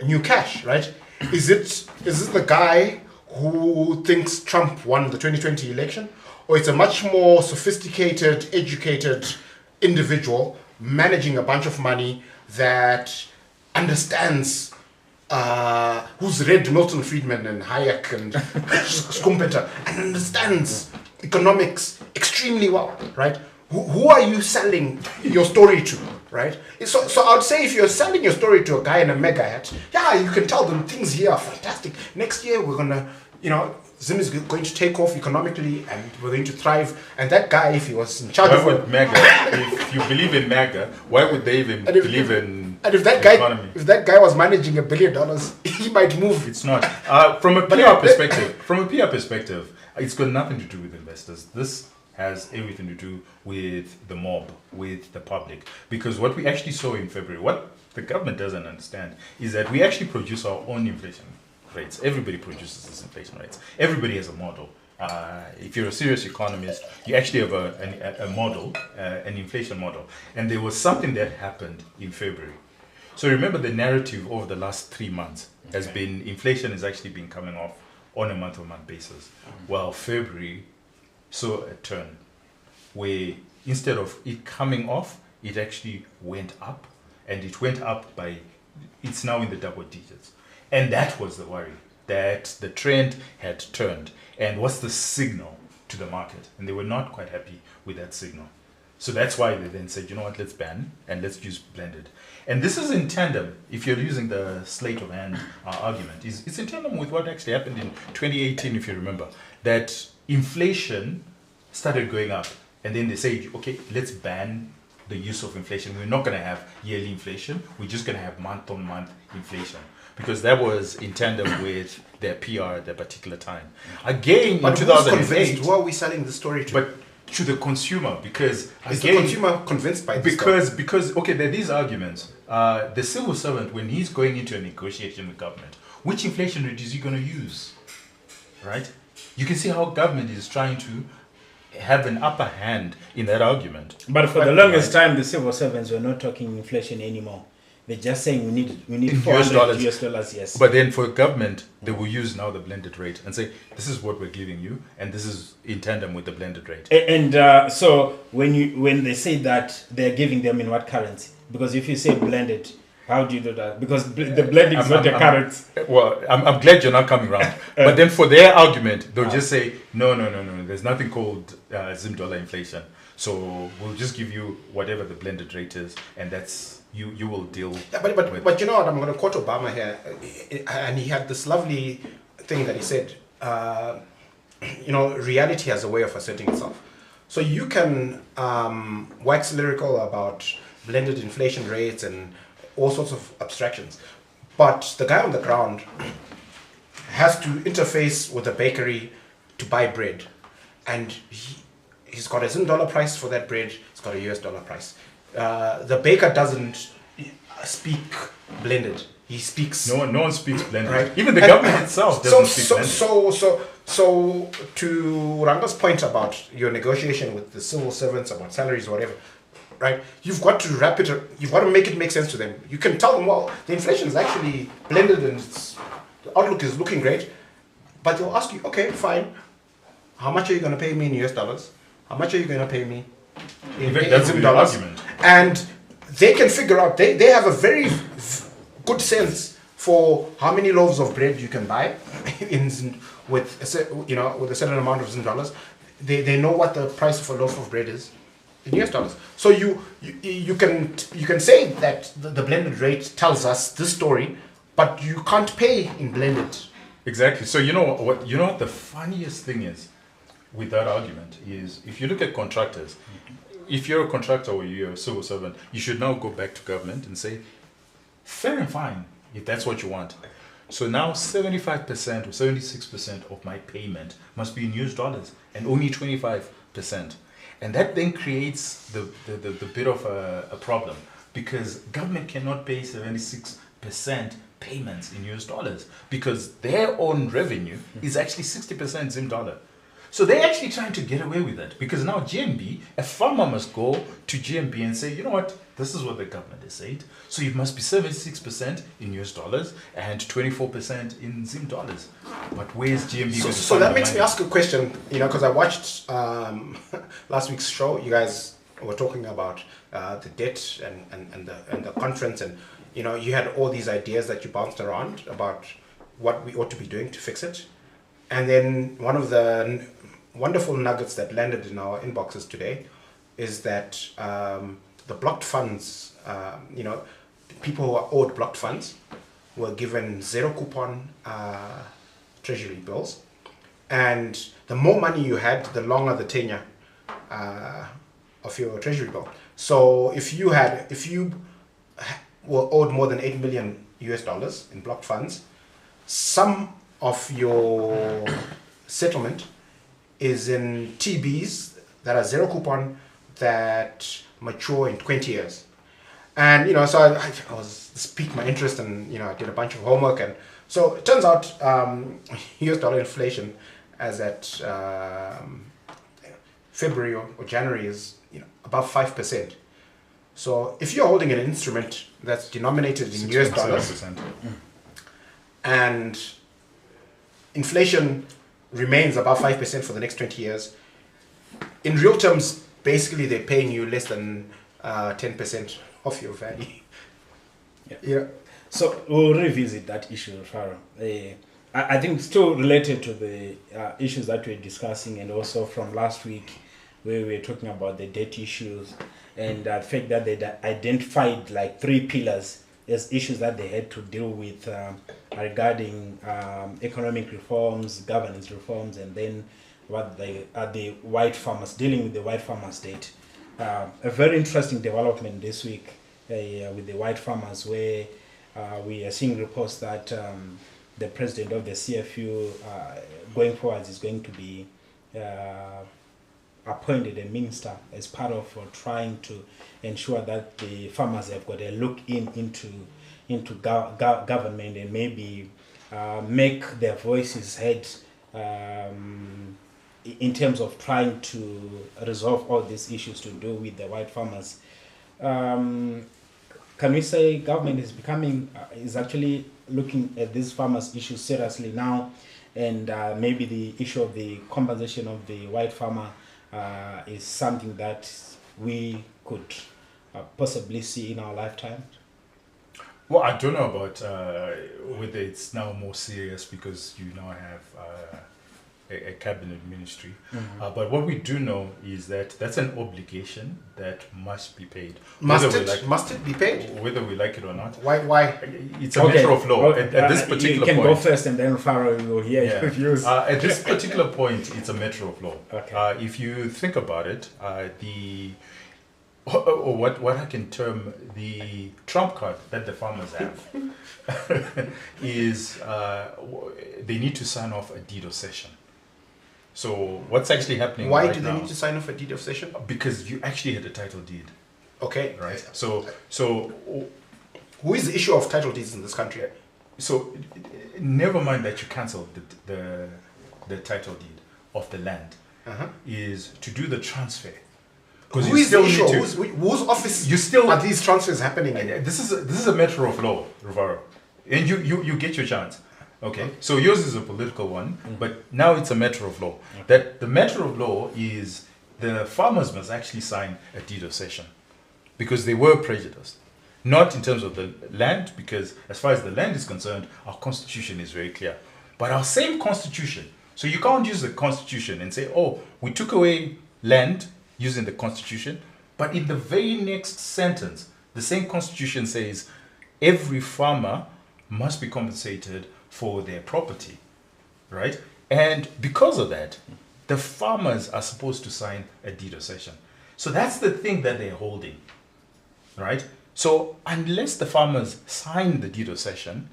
new cash, right? Is it the guy who thinks Trump won the 2020 election? Or it's a much more sophisticated, educated individual managing a bunch of money that understands who's read Milton Friedman and Hayek and Schumpeter and understands economics extremely well, right? Who are you selling your story to, right? So I would say if you're selling your story to a guy in a mega hat, yeah, you can tell them things here are fantastic. Next year we're gonna, Zim is going to take off economically and we're going to thrive. And that guy, if he was in charge Why of would MAGA, if you believe in MAGA, why would they even believe in and if that economy? if that guy was managing $1 billion, he might move. It's not. From a PR perspective, it's got nothing to do with investors. This has everything to do with the mob, with the public. Because what we actually saw in February, what the government doesn't understand, is that we actually produce our own inflation rates. Everybody produces this inflation rates. Everybody has a model. If you're a serious economist, you actually have a model, an inflation model. And there was something that happened in February. So remember, the narrative over the last 3 months has been inflation has actually been coming off on a month-on-month basis. Well, February saw a turn where instead of it coming off, it actually went up, and it went up by, it's now in the double digits. And that was the worry, that the trend had turned. And what's the signal to the market? And they were not quite happy with that signal. So that's why they then said, you know what, let's ban and let's use blended. And this is in tandem, if you're using the sleight of hand argument, it's in tandem with what actually happened in 2018, if you remember, that inflation started going up. And then they said, okay, let's ban the use of inflation. We're not going to have yearly inflation. We're just going to have month-on-month inflation. Because that was in tandem with their PR at that particular time. Again, but in who's 2008... convinced? Who are we selling the story to? But to the consumer, because is again, the consumer convinced by this because okay, there are these arguments. The civil servant, when he's going into a negotiation with government, which inflation rate is he going to use? Right? You can see how government is trying to have an upper hand in that argument. But for the longest time, the civil servants were not talking inflation anymore. They're just saying we need $400 US dollars, yes. But then for government, they will use now the blended rate and say, this is what we're giving you, and this is in tandem with the blended rate. And so when they say that, they're giving them in what currency? Because if you say blended, how do you do that? Because the blending is not a currency. Well, I'm glad you're not coming around. But then for their argument, they'll just say, no, there's nothing called Zim dollar inflation. So we'll just give you whatever the blended rate is, and that's... You will deal. Yeah, but you know what? I'm going to quote Obama here, and he had this lovely thing that he said. Reality has a way of asserting itself. So you can wax lyrical about blended inflation rates and all sorts of abstractions, but the guy on the ground has to interface with a bakery to buy bread, and he's got a Zim dollar price for that bread. He's got a US dollar price. The baker doesn't speak blended. He speaks. No one speaks blended. Right? Even the government itself doesn't speak blended. So to Ranga's point about your negotiation with the civil servants about salaries, or whatever, right? You've got to wrap it. You've got to make it make sense to them. You can tell them, well, the inflation is actually blended and the outlook is looking great, but they'll ask you, okay, fine. How much are you going to pay me in US dollars? How much are you going to pay me in Zim dollars? Argument. And they can figure out, they have a very good sense for how many loaves of bread you can buy with a certain amount of Zim dollars. They know what the price of a loaf of bread is in US dollars. So you can say that the blended rate tells us this story, but you can't pay in blended. Exactly. So you know what the funniest thing is with that argument is, if you look at contractors, if you're a contractor or you're a civil servant, you should now go back to government and say, fair and fine, if that's what you want. So now 75% or 76% of my payment must be in US dollars and only 25%. And that then creates the bit of a problem, because government cannot pay 76% payments in US dollars because their own revenue is actually 60% Zim dollar. So they're actually trying to get away with that, because now GMB, a farmer must go to GMB and say, you know what, this is what the government has said. So it must be 76% in US dollars and 24% in Zim dollars. But where's GMB? So that makes me ask a question, because I watched last week's show. You guys were talking about the debt and the conference, and you had all these ideas that you bounced around about what we ought to be doing to fix it. And then one of the wonderful nuggets that landed in our inboxes today is that the blocked funds, people who are owed blocked funds were given zero coupon treasury bills. And the more money you had, the longer the tenure of your treasury bill. So if you were owed more than $8 million in blocked funds, some of your settlement is in TBs that are zero coupon that mature in 20 years. And, so I was, this piqued my interest, and, I did a bunch of homework. And so it turns out US dollar inflation as at February or January is, above 5%. So if you're holding an instrument that's denominated in US dollars, and inflation remains above 5% for the next 20 years, in real terms, basically they're paying you less than 10% of your value. Yeah. So we'll revisit that issue, Farah. I think still related to the issues that we're discussing, and also from last week where we were talking about the debt issues and the fact that they identified like 3 pillars as issues that they had to deal with regarding economic reforms, governance reforms, and then what they are the white farmers, dealing with the white farmers debt. A very interesting development this week with the white farmers, where we are seeing reports that the president of the CFU going forward is going to be appointed a minister as part of trying to ensure that the farmers have got a look into government, and maybe make their voices heard in terms of trying to resolve all these issues to do with the white farmers. Can we say government is actually looking at these farmers' issues seriously now, and maybe the issue of the compensation of the white farmer is something that we could possibly see in our lifetime? Well, I don't know about whether it's now more serious because you now have a cabinet ministry. But what we do know is that that's an obligation that must be paid. Must it be paid? Whether we like it or not. Why? It's a matter of law. At this particular point. You can go first, and then Farah will hear your views. At this particular point, it's a matter of law. Okay. If you think about it, what I can term the trump card that the farmers have is they need to sign off a deed of cession. So what's actually happening? Why do they need to sign off a deed of cession? Because you actually had a title deed. Okay. Right. So who is the issue of title deeds in this country? So never mind that you cancelled the title deed of the land. Is to do the transfer. Because who is the issue? Whose office are these transfers happening in? This is a matter of law, Rivaro, and you get your chance. Okay, so yours is a political one, but now it's a matter of law. That the matter of law is the farmers must actually sign a deed of cession because they were prejudiced. Not in terms of the land, because as far as the land is concerned, our constitution is very clear. But our same constitution, so you can't use the constitution and say, oh, we took away land using the constitution, but in the very next sentence, the same constitution says every farmer must be compensated for their property, right? And because of that, the farmers are supposed to sign a deed of cession. So that's the thing that they're holding, right? So unless the farmers sign the deed of cession,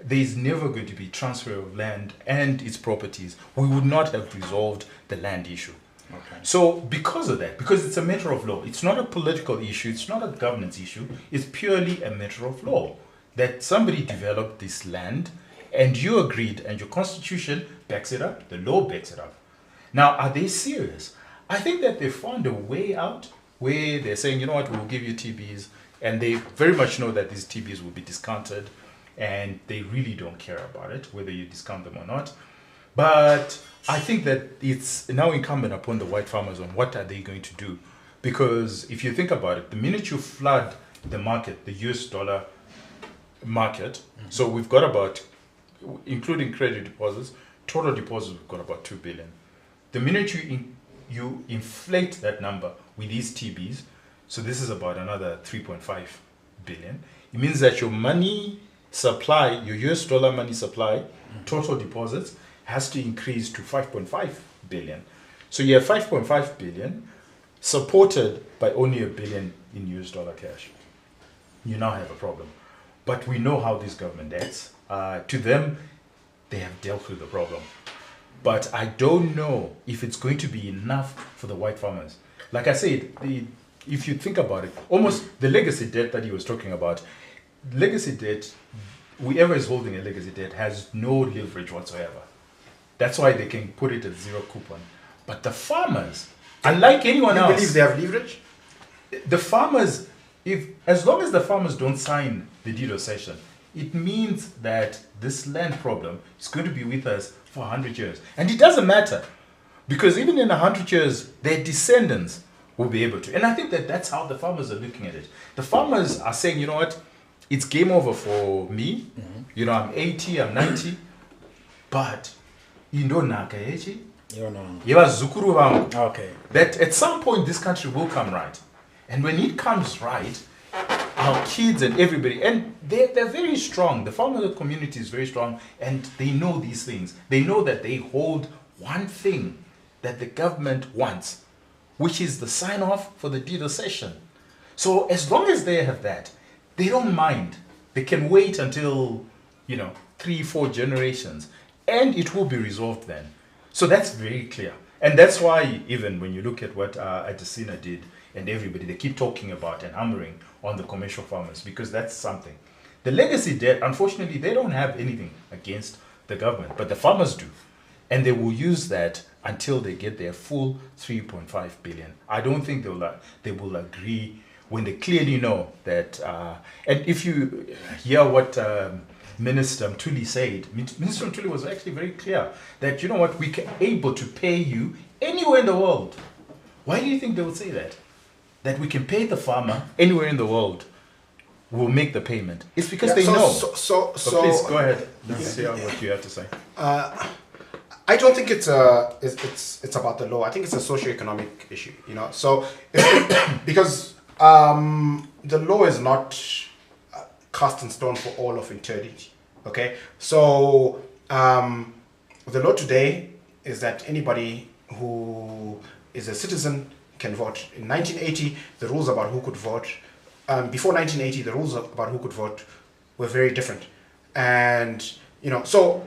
there's never going to be transfer of land and its properties. We would not have resolved the land issue. Okay. So because of that, because it's a matter of law, it's not a political issue, it's not a governance issue, it's purely a matter of law. That somebody developed this land and you agreed and your constitution backs it up, the law backs it up. Now, are they serious? I think that they found a way out where they're saying, you know what, we'll give you TBs, and they very much know that these TBs will be discounted and they really don't care about it, whether you discount them or not. But I think that it's now incumbent upon the white farmers on what are they going to do. Because if you think about it, the minute you flood the market, the US dollar market. So we've got about, including credit deposits, total deposits, we've got about 2 billion. The minute you inflate that number with these TBs, so this is about another 3.5 billion. It means that your money supply, your US dollar money supply, total deposits, has to increase to 5.5 billion. So you have 5.5 billion supported by only $1 billion in US dollar cash. You now have a problem. But we know how this government acts. To them, they have dealt with the problem. But I don't know if it's going to be enough for the white farmers. Like I said, if you think about it, almost the legacy debt that he was talking about, legacy debt, whoever is holding a legacy debt has no leverage whatsoever. That's why they can put it at 0 coupon. But the farmers, unlike anyone else, you believe they have leverage? The farmers, as long as the farmers don't sign the deed of cession, it means that this land problem is going to be with us for 100 years. And it doesn't matter, because even in 100 years, their descendants will be able to. And I think that that's how the farmers are looking at it. The farmers are saying, you know what, it's game over for me. You know, I'm 80, I'm 90, but you know, Okay. that at some point this country will come right. And when it comes right, our kids and everybody, and they're very strong. The farmer community is very strong, and they know these things. They know that they hold one thing that the government wants, which is the sign-off for the deed of cession. So as long as they have that, they don't mind. They can wait until, 3-4 generations, and it will be resolved then. So that's very clear. And that's why even when you look at what Adesina did and everybody, they keep talking about and hammering on the commercial farmers, because that's something. The legacy debt, unfortunately, they don't have anything against the government, but the farmers do. And they will use that until they get their full 3.5 billion. I don't think they will agree when they clearly know that. And if you hear what Minister Mtuli said, Minister Mtuli was actually very clear that, you know what, we're able to pay you anywhere in the world. Why do you think they would say that? That we can pay the farmer anywhere in the world. We'll make the payment. It's because they know. So please go ahead. Let's hear what you have to say. I don't think it's about the law. I think it's a socioeconomic issue. So because the law is not cast in stone for all of eternity. Okay, so the law today is that anybody who is a citizen can vote. In 1980, the rules about who could vote. Before 1980, the rules about who could vote were very different, and so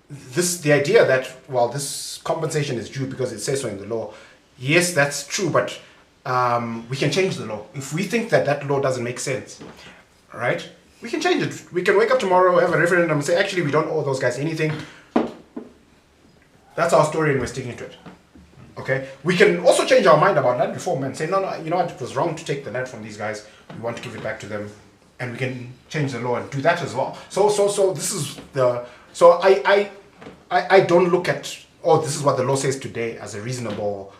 the idea that this compensation is due because it says so in the law. Yes, that's true, but we can change the law if we think that law doesn't make sense, right? We can change it. We can wake up tomorrow, have a referendum, and say, actually, we don't owe those guys anything. That's our story, and we're sticking to it. Okay, we can also change our mind about land reform and say, no, you know what, it was wrong to take the land from these guys. We want to give it back to them, and we can change the law and do that as well. So this is I don't look at, this is what the law says today as a reasonable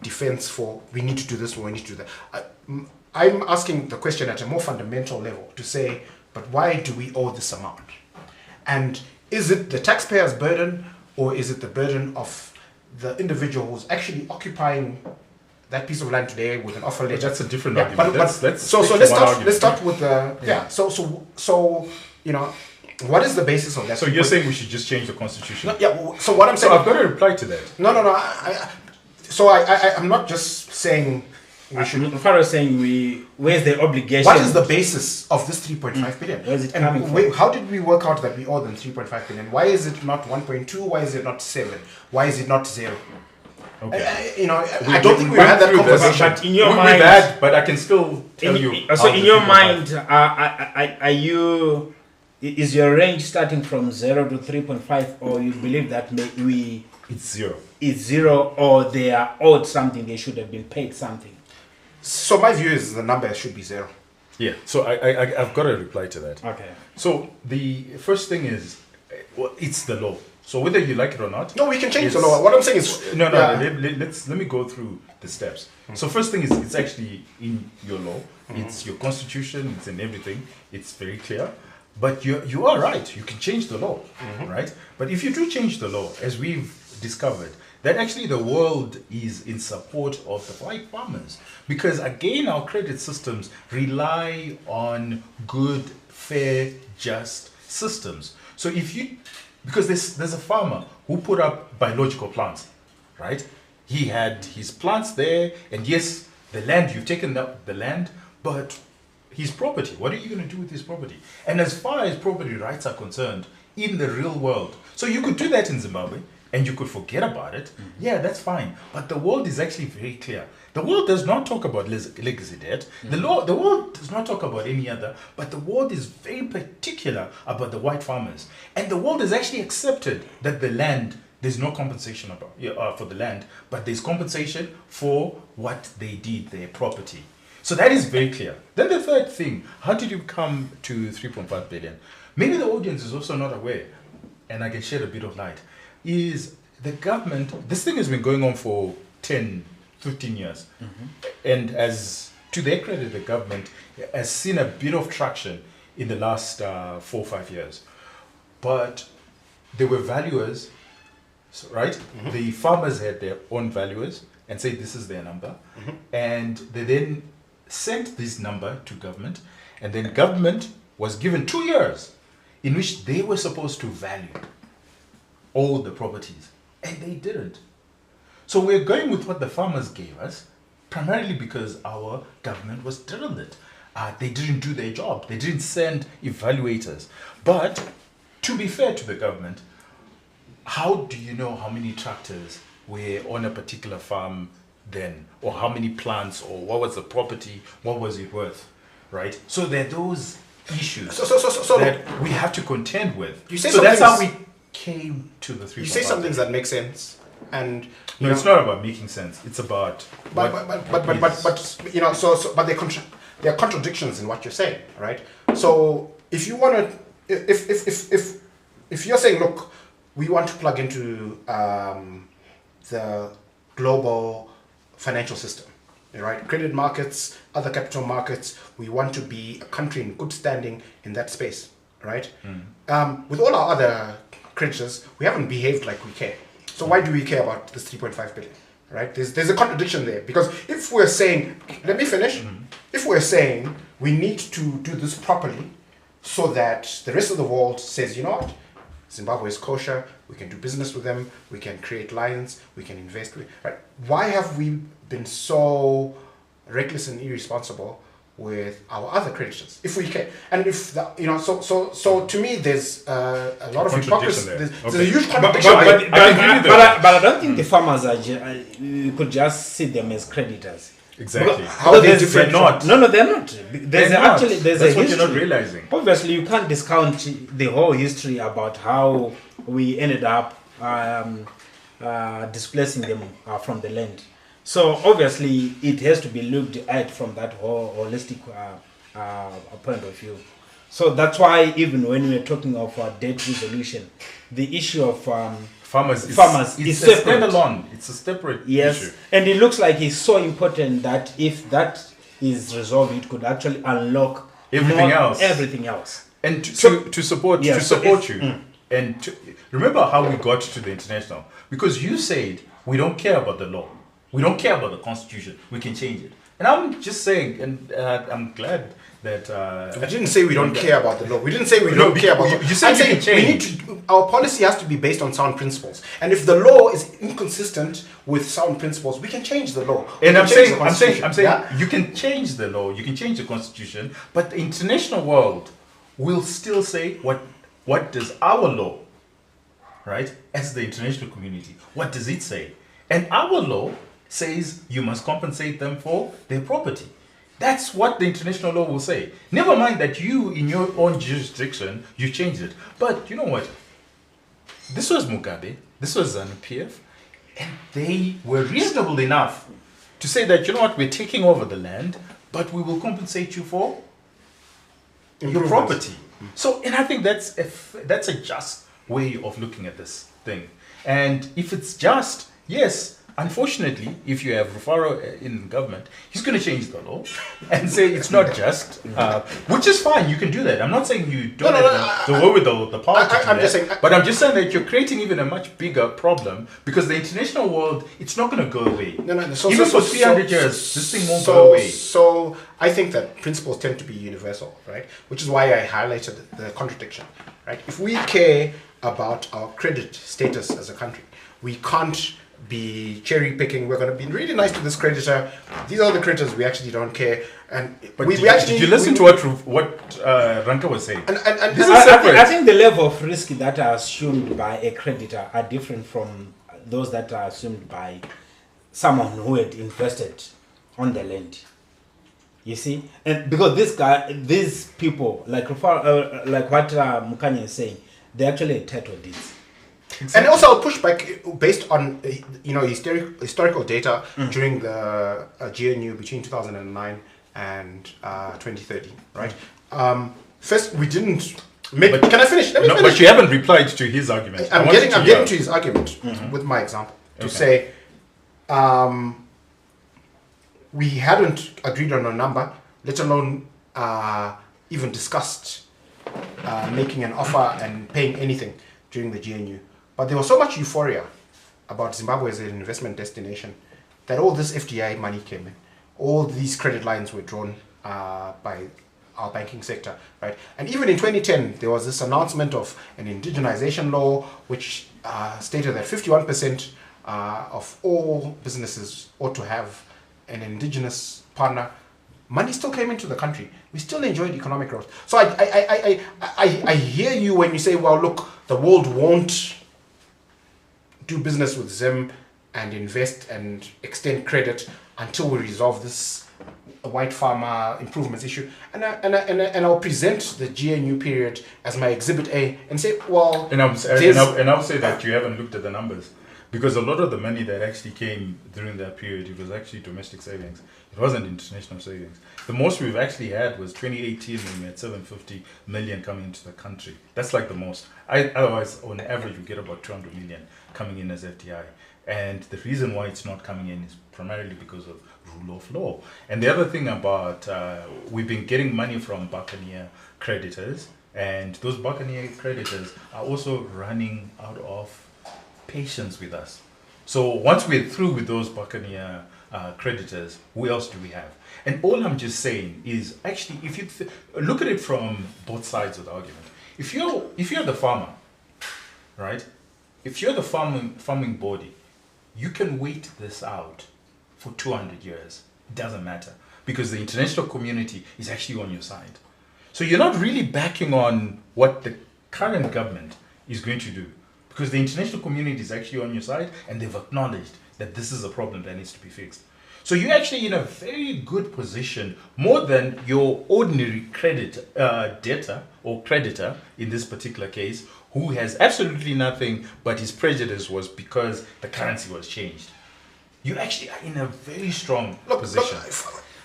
defense for we need to do this or we need to do that. I'm asking the question at a more fundamental level to say, but why do we owe this amount? And is it the taxpayer's burden, or is it the burden of the individual who's actually occupying that piece of land today with an offer letter? But that's a different argument. Let's start with the So what is the basis of that? So you're saying we should just change the constitution? No, so what I'm saying. So I've got to reply to that. No. I'm not just saying we should. Pharaoh saying where's the obligation? What is the basis of this 3.5 billion? Where is it coming from? How did we work out that we owe them 3.5 billion? Why is it not 1.2? Why is it not 7? Why is it not 0? Okay. I don't think we've had that conversation. But in your mind, but I can still tell you. So in your mind, is your range starting from 0 to 3.5, or you believe that it's 0? It's 0, or they are owed something, they should have been paid something? So my view is the number should be 0. Yeah. So I've got to reply to that. Okay. So the first thing is, it's the law. So whether you like it or not, No, we can change the law. What I'm saying is no. yeah. Let me go through the steps. So first thing is it's actually in your law. It's your constitution. It's in everything. It's very clear. But you are right. You can change the law, right? But if you do change the law, as we've discovered, that actually the world is in support of the white farmers, because again our credit systems rely on good, fair, just systems. So if you, because there's a farmer who put up biological plants, right? He had his plants there, and yes, the land, you've taken up the land, but his property, what are you going to do with his property? And as far as property rights are concerned in the real world, so you could do that in Zimbabwe and you could forget about it. Yeah, that's fine. But the world is actually very clear. The world does not talk about legacy debt. The world does not talk about any other, but the world is very particular about the white farmers. And the world has actually accepted that the land, there's no compensation for the land, but there's compensation for what they did, their property. So that is very clear. Then the third thing, how did you come to 3.5 billion? Maybe the audience is also not aware, and I can shed a bit of light, is the government, this thing has been going on for 10, 15 years. And as to their credit, the government has seen a bit of traction in the last 4 or 5 years. But there were valuers, right? The farmers had their own valuers and say this is their number. And they then sent this number to government, and then government was given 2 years in which they were supposed to value all the properties, and they didn't. So we're going with what the farmers gave us, primarily because our government was drilled. They didn't do their job. They didn't send evaluators. But to be fair to the government, how do you know how many tractors were on a particular farm then, or how many plants, or what was the property, what was it worth, right? So there are those issues So that we have to contend with. You say so that's how something's- we came to the 3. you say some things that make sense, and No, it's not about making sense. It's about but you know, but there are contradictions in what you're saying, right? So if you want to, if you're saying, look, we want to plug into the global financial system, right? Credit markets, other capital markets. We want to be a country in good standing in that space, right? With all our other creditors, we haven't behaved like we care. So why do we care about this 3.5 billion, right? There's a contradiction there, because if we're saying, let me finish. If we're saying we need to do this properly so that the rest of the world says, you know what, Zimbabwe is kosher, we can do business with them, we can create lines, we can invest with, right? Why have we been so reckless and irresponsible with our other creditors, if we can? And if the, you know, so to me, there's a lot of hypocrisy. There's a huge contradiction. But I don't think the farmers are. You could just see them as creditors. exactly. How are they different? Not. No, they're not. There's Not. actually there's That's a what history. you're not realizing. Obviously, you can't discount the whole history about how we ended up displacing them from the land. So obviously, it has to be looked at from that whole holistic point of view. So that's why even when we're talking of debt resolution, the issue of Farmers Farmers it's is a separate. standalone. It's a separate yes, issue. and it looks like it's so important that if that is resolved, it could actually unlock Everything else. Everything else. And So- to support Yeah, to so support if- you, and to, remember how we got to the international, because you said we don't care about the law, we don't care about the constitution, we can change it. And I'm just saying, and I'm glad that I didn't say we don't care about the law. We didn't say we don't care about the law. you said I'm you saying can change. we need to. Our policy has to be based on sound principles. And if the law is inconsistent with sound principles, we can change the law. We And can I'm change saying, the I'm saying, constitution. Yeah? you can change the law, you can change the constitution, but the international world will still say what does our law, right, as the international community, what does it say? And our law says you must compensate them for their property. That's what the international law will say. Never mind that you, in your own jurisdiction, you changed it. But you know what? This was Mugabe, this was ZANU-PF, and they were reasonable enough to say that, you know what, we're taking over the land, but we will compensate you for your Improvements. property. So, and I think that's a just way of looking at this thing. And if it's just, yes, unfortunately, if you have Rufaro in government, he's going to change the law and say it's not just, which is fine. You can do that. I'm not saying you don't have the wherewithal, the power to do I'm that. just saying, but I'm just saying that you're creating even a much bigger problem because the international world, it's not going to go away. Even for 300 years, this thing won't go away. So I think that principles tend to be universal, right? Which is why I highlighted the contradiction, right? If we care about our credit status as a country, we can't be cherry picking. We're going to be really nice to this creditor. These are the creditors we actually don't care. And but we actually, did you listen to what Ranka was saying? And this is separate. I think the level of risk that are assumed by a creditor are different from those that are assumed by someone who had invested on the land. You see, and because these people, like what Mukanya is saying, they actually title deeds. Exactly. And also, I'll push back based on historical data during the GNU between 2009 and 2013, right? First, we didn't make. But, can I finish? Let me finish. But you haven't replied to his argument. I'm getting to his argument with my example to say we hadn't agreed on a number, let alone even discussed making an offer and paying anything during the GNU. But there was so much euphoria about Zimbabwe as an investment destination that all this FDI money came in. All these credit lines were drawn by our banking sector, right? And even in 2010, there was this announcement of an indigenization law which stated that 51% of all businesses ought to have an indigenous partner. Money still came into the country. We still enjoyed economic growth. So I hear you when you say, well, look, the world won't do business with Zim and invest and extend credit until we resolve this white farmer improvements issue. And I'll present the GNU period as my exhibit A and say, well, and I'll say that you haven't looked at the numbers. Because a lot of the money that actually came during that period, it was actually domestic savings. It wasn't international savings. The most we've actually had was 2018 when we had 750 million coming into the country. That's like the most. Otherwise, on average, we get about 200 million coming in as FDI. And the reason why it's not coming in is primarily because of rule of law. And the other thing about, we've been getting money from Buccaneer creditors, and those Buccaneer creditors are also running out of patience with us. So once we're through with those Buccaneer creditors, who else do we have? And all I'm just saying is, actually, if you look at it from both sides of the argument, if you're the farmer, right? If you're the farming body, you can wait this out for 200 years. It doesn't matter because the international community is actually on your side. So you're not really backing on what the current government is going to do, because the international community is actually on your side and they've acknowledged that this is a problem that needs to be fixed. So you're actually in a very good position, more than your ordinary debtor or creditor in this particular case, who has absolutely nothing, but his prejudice was because the currency was changed. You actually are in a very strong position.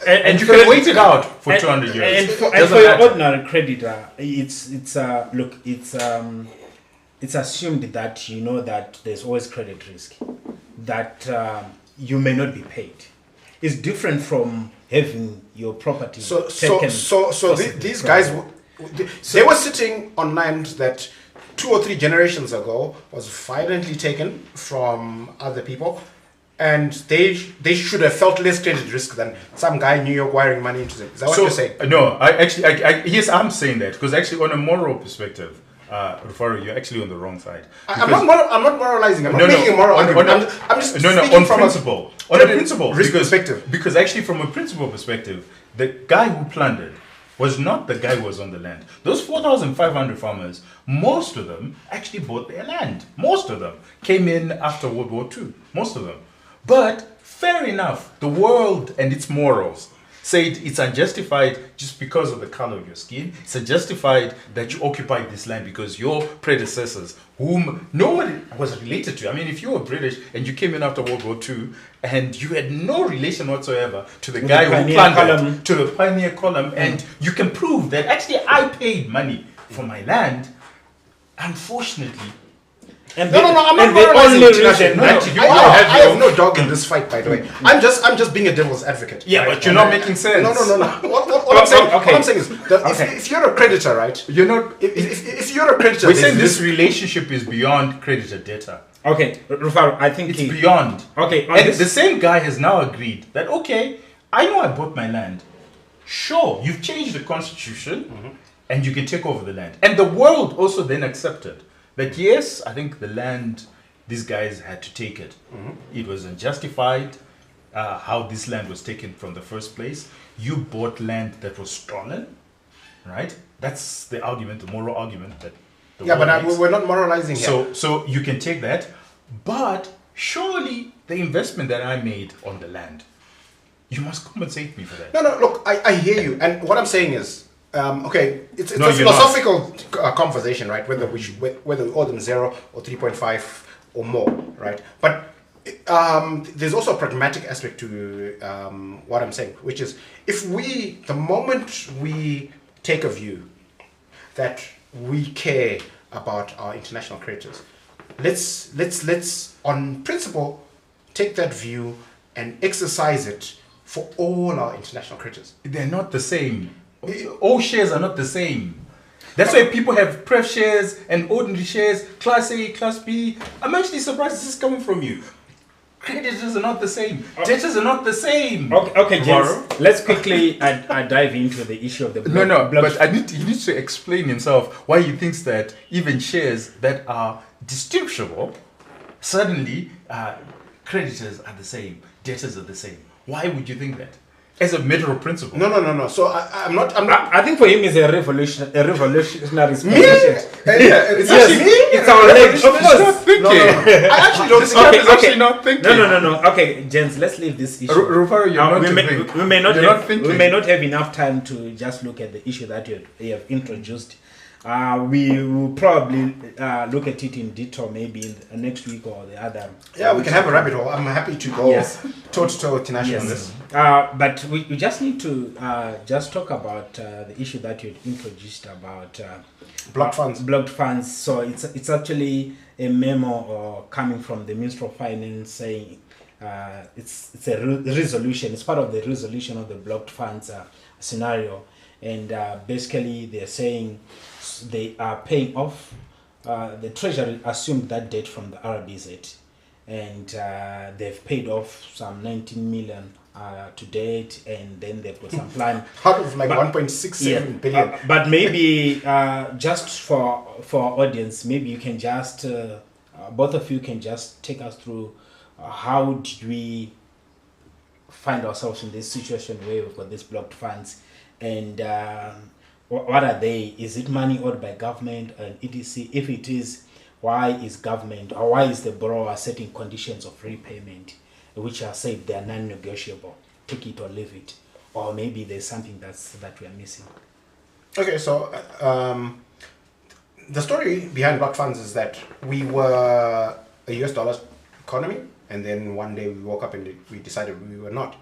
And you can wait it out for 200 years. And for your ordinary creditor, it's assumed that you know that there's always credit risk, that you may not be paid. It's different from having your property taken. So these guys, they were sitting on land that 2 or 3 generations ago was violently taken from other people, and they should have felt less credit risk than some guy in New York wiring money into them. Is that what you're saying? No, yes, I'm saying that because actually, on a moral perspective, Rufaro, you're actually on the wrong side. I'm not moralizing. I'm not making a moral argument. I'm just on principle. On a principle, risk perspective. Because actually, from a principle perspective, the guy who plundered was not the guy who was on the land. Those 4,500 farmers, most of them actually bought their land. Most of them came in after World War II. Most of them. But fair enough, the world and its morals said it's unjustified just because of the color of your skin. It's unjustified that you occupied this land because your predecessors, whom no one was related to. I mean, if you were British and you came in after World War II and you had no relation whatsoever to the guy who planted, to the pioneer column, and you can prove that actually I paid money for my land, Unfortunately, And No, I'm not and the moralizing only international. reason No, that no, you you- I have no dog in this fight, by the way. I'm just being a devil's advocate. yeah, right? but you're not making sense. No. What I'm saying, okay. what I'm saying is, that Okay. if you're a creditor, right? You're not. If you're a creditor, We're there's saying this relationship is beyond creditor debtor. Okay, Rufaro, I think It's beyond. Okay, on And this- the same guy has now agreed that, okay, I know I bought my land. Sure, you've changed the constitution and you can take over the land. And the world also then accepted that, yes, I think the land, these guys had to take it. It was unjustified how this land was taken from the first place. You bought land that was stolen, right? That's the argument, the moral argument that the Yeah, world but makes. we're not moralizing here. So you can take that, but surely the investment that I made on the land, you must compensate me for that. No, look, I hear you, and what I'm saying is, okay, it's No, a you're not. philosophical conversation, right? Whether we owe them 0 or 3.5 or more, right? But there's also a pragmatic aspect to what I'm saying, which is the moment we take a view that we care about our international creditors, let's on principle take that view and exercise it for all our international creditors. They're not the same. All shares are not the same. That's why people have pref shares and ordinary shares, Class A, Class B. I'm actually surprised this is coming from you. Creditors are not the same. Debtors are not the same. Okay, Tomorrow. James, let's quickly dive into the issue of the No, block- but he needs to explain himself why he thinks that even shares that are distinguishable, suddenly creditors are the same, debtors are the same. Why would you think that? As a matter of principle. No. So I'm not. I think for him it's a revolutionary Me? position. It's Yes, actually me. it's our leg. Of He's not course. thinking. I actually don't This think. guy Okay, is actually okay. not thinking. No. Okay, James, let's leave this issue. Rufaro, you're not we, to may, think. we may not You're have, not thinking. we may not have enough time to just look at the issue that you have introduced. We will probably look at it in detail maybe in the next week or the other. Yeah, we can have a rabbit hole. I'm happy to go Yes. toe to toe international on Yes. this. But we just need to just talk about the issue that you introduced about Blocked funds. Blocked funds. So it's actually a memo coming from the Minister of Finance saying it's a resolution. It's part of the resolution of the blocked funds scenario, and basically they're saying they are paying off. The Treasury assumed that debt from the RBZ, and they've paid off some 19 million to date, and then they've got some plan. Out of like But- 1.67 billion. But maybe just for our audience, maybe you can just both of you can just take us through how did we find ourselves in this situation where we've got these blocked funds, and what are they? Is it money owed by government and etc? If it is, why is government or why is the borrower setting conditions of repayment which are said they are non-negotiable? Take it or leave it, or maybe there's something that we are missing. Okay, so the story behind blocked funds is that we were a US dollar economy, and then one day we woke up and we decided we were not.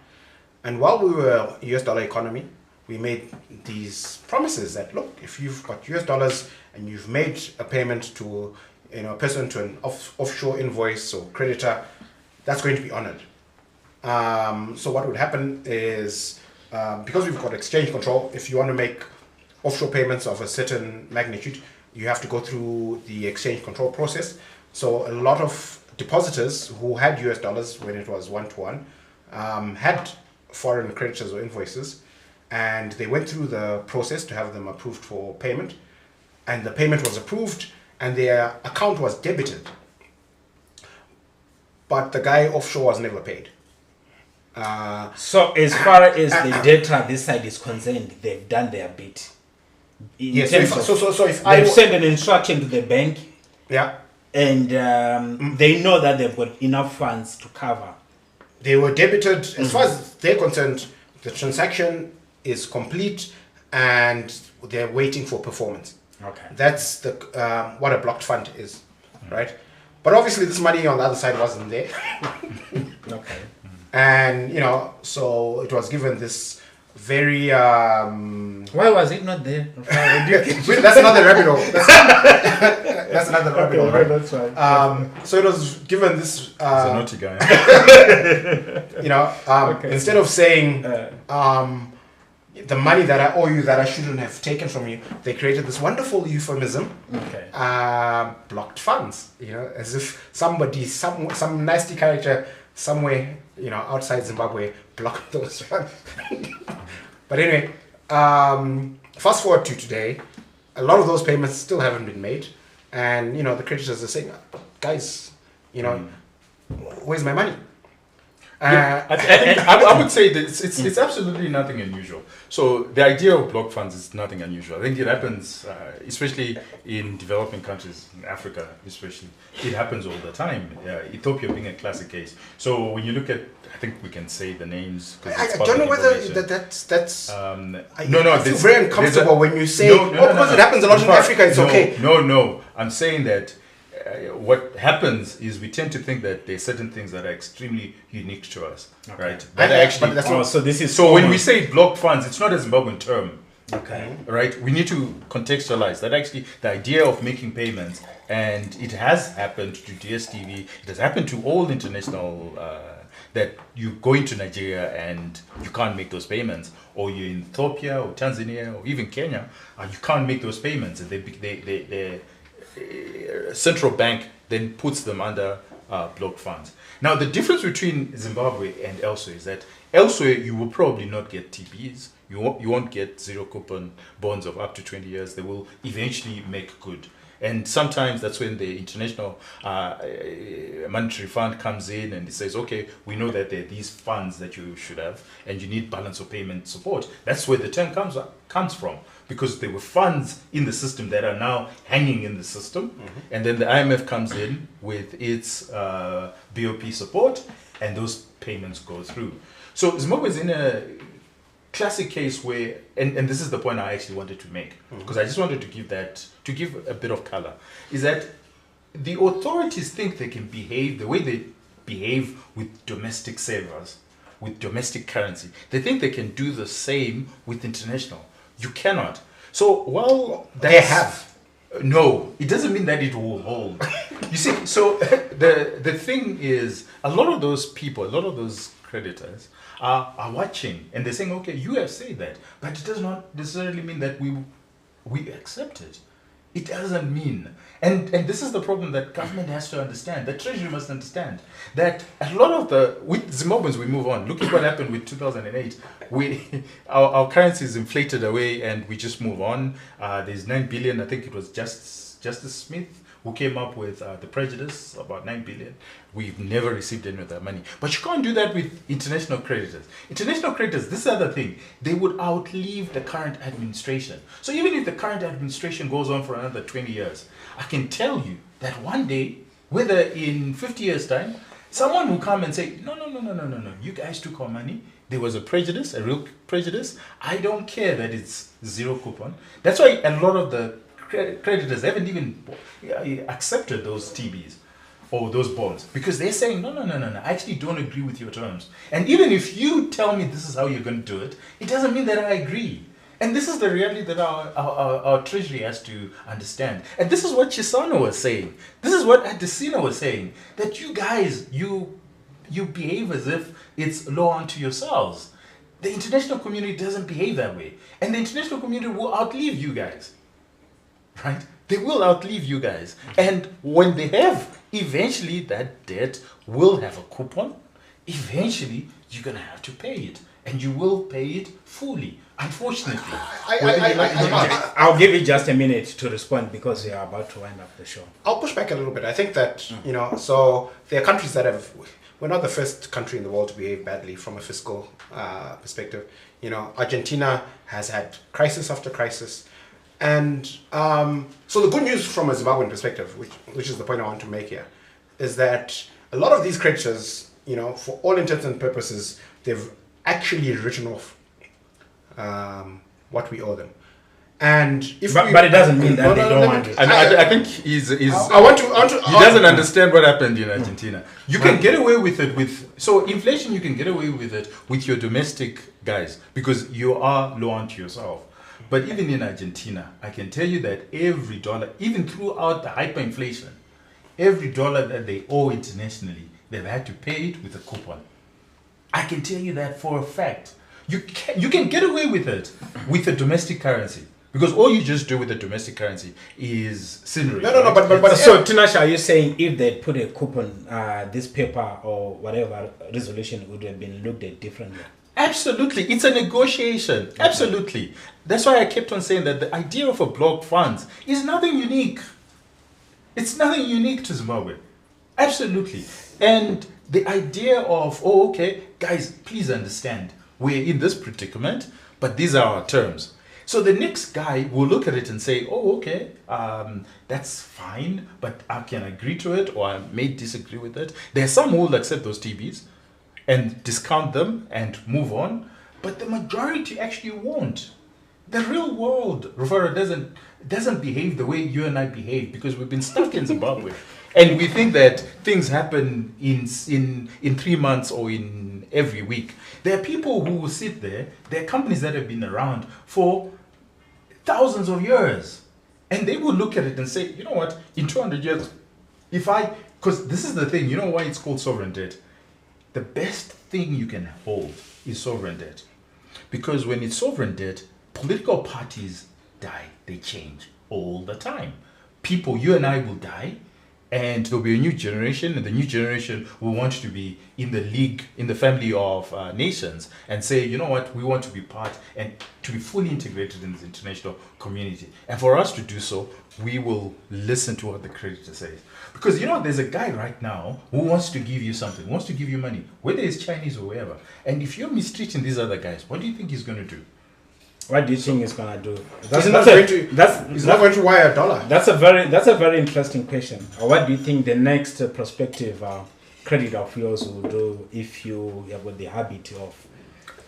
And while we were a US dollar economy, we made these promises that, look, if you've got US dollars and you've made a payment to a person to an offshore invoice or creditor, that's going to be honored. So what would happen is, because we've got exchange control, if you want to make offshore payments of a certain magnitude, you have to go through the exchange control process. So a lot of depositors who had US dollars when it was 1-to-1 had foreign creditors or invoices, and they went through the process to have them approved for payment, and the payment was approved and their account was debited, but the guy offshore was never paid. So as far as the data this side is concerned, they've done their bit. In Yes, terms so of- if I they've sent an instruction to the bank, yeah, and they know that they've got enough funds to cover. they were debited. As far as they're concerned, the transaction is complete and they're waiting for performance. Okay. That's the what a blocked fund is, right? But obviously this money on the other side wasn't there. Okay. And so it was given this very. Why was it not there? That's another rabbit hole. That's another rabbit hole, right? That's fine. So it was given this. He's a naughty guy. Instead of saying the money that I owe you that I shouldn't have taken from you, they created this wonderful euphemism. Okay. Blocked funds. As if somebody, some nasty character somewhere, outside Zimbabwe blocked those funds. But anyway, fast forward to today, a lot of those payments still haven't been made, and the creditors are saying, guys, where's my money? I think I would say that it's absolutely nothing unusual. So the idea of block funds is nothing unusual. I think it happens, especially in developing countries, in Africa especially. It happens all the time. Ethiopia being a classic case. So when you look at, I think we can say the names. I don't know whether that's. I feel very uncomfortable when you say, because it happens a lot in Africa. It's okay. No. I'm saying that. What happens is we tend to think that there are certain things that are extremely unique to us, right? That actually. So when we say block funds, it's not a Zimbabwean term. Okay. Right? We need to contextualize that actually the idea of making payments, and it has happened to DSTV, it has happened to all international, that you go into Nigeria and you can't make those payments, or you're in Ethiopia or Tanzania or even Kenya, and you can't make those payments, and they central bank then puts them under block funds. Now the difference between Zimbabwe and elsewhere is that elsewhere you will probably not get TBs. You won't get zero coupon bonds of up to 20 years. They will eventually make good. And sometimes that's when the International Monetary Fund comes in and it says, okay, we know that there are these funds that you should have and you need balance of payment support. That's where the term comes from, because there were funds in the system that are now hanging in the system. Mm-hmm. And then the IMF comes in with its BOP support and those payments go through. So Zimbabwe is in a classic case where, and this is the point I actually wanted to make, because I just wanted to give a bit of color, is that the authorities think they can behave the way they behave with domestic savers, with domestic currency. They think they can do the same with international. You cannot. So while they have. No, it doesn't mean that it will hold. You see, so the thing is, a lot of those people, a lot of those creditors are watching and they're saying, okay, you have said that, but it does not necessarily mean that we accept it. It doesn't mean, and this is the problem that government has to understand, the treasury must understand, that a lot of with Zimbabweans, we move on. Look at what happened with 2008. Our currency is inflated away and we just move on. There's 9 billion, I think it was Justice Smith who came up with the prejudice, about 9 billion. We've never received any of that money. But you can't do that with international creditors. International creditors, this other thing, they would outlive the current administration. So even if the current administration goes on for another 20 years, I can tell you that one day, whether in 50 years' time, someone will come and say, no, you guys took our money. There was a prejudice, a real prejudice. I don't care that it's zero coupon. That's why a lot of the creditors haven't even accepted those TBs or those bonds, because they're saying, no, I actually don't agree with your terms. And even if you tell me this is how you're going to do it, it doesn't mean that I agree. And this is the reality that our treasury has to understand. And this is what Chisano was saying. This is what Adesina was saying, that you guys, you behave as if it's law unto yourselves. The international community doesn't behave that way. And the international community will outlive you guys. Right? They will outlive you guys. And when they have, eventually that debt will have a coupon. Eventually, you're going to have to pay it. And you will pay it fully, unfortunately. I'll give you just a minute to respond, because we are about to wind up the show. I'll push back a little bit. I think that, so there are countries that have, we're not the first country in the world to behave badly from a fiscal perspective. Argentina has had crisis after crisis. And so the good news from a Zimbabwean perspective, which is the point I want to make here, is that a lot of these creditors, for all intents and purposes, they've actually written off what we owe them. And if but it doesn't mean that they don't want it. And I think he's I want to. he doesn't understand what happened in Argentina. You can get away with it so inflation. You can get away with it with your domestic guys because you are low onto yourself. But even in Argentina, I can tell you that every dollar, even throughout the hyperinflation, every dollar that they owe internationally, they've had to pay it with a coupon. I can tell you that for a fact. You can get away with it with a domestic currency. Because all you just do with the domestic currency is scenery. No, but so Tinashe, are you saying if they put a coupon, this paper or whatever resolution would have been looked at differently? Absolutely, it's a negotiation. Okay. Absolutely, that's why I kept on saying that the idea of a block funds is nothing unique. It's nothing unique to Zimbabwe. Absolutely, and the idea of okay, guys, please understand, we're in this predicament, but these are our terms. So the next guy will look at it and say, oh, okay, that's fine, but I can agree to it or I may disagree with it. There are some who will accept those TBs and discount them and move on, but the majority actually won't. The real world, Rufaro, doesn't behave the way you and I behave because we've been stuck in Zimbabwe. And we think that things happen in 3 months or in every week. There are people who will sit there, there are companies that have been around for thousands of years. And they will look at it and say, you know what, in 200 years, because this is the thing, you know why it's called sovereign debt? The best thing you can hold is sovereign debt. Because when it's sovereign debt, political parties die, they change all the time. People, you and I will die, and there'll be a new generation, and the new generation will want to be in the league, in the family of nations, and say, you know what, we want to be part and to be fully integrated in this international community. And for us to do so, we will listen to what the creditor says. Because, you know, there's a guy right now who wants to give you something, wants to give you money, whether it's Chinese or wherever. And if you're mistreating these other guys, what do you think he's going to do? What do you think he's gonna do? He's not going to wire a dollar. That's a very interesting question. What do you think the next prospective credit of yours will do if you have got the habit of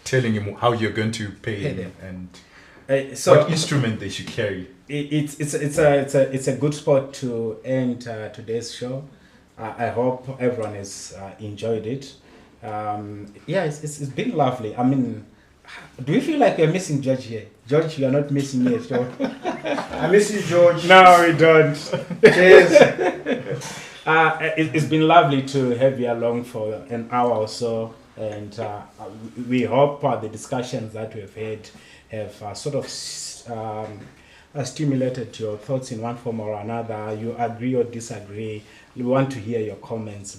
telling him how you're going to pay him and so what instrument they should carry? It's a good spot to end today's show. I hope everyone has enjoyed it. It's been lovely. I mean, do you feel like we're missing George here? George, you are not missing me at all. I miss you, George. No, we don't. Cheers. It's been lovely to have you along for an hour or so, and we hope the discussions that we've had have sort of stimulated your thoughts in one form or another. You agree or disagree. We want to hear your comments,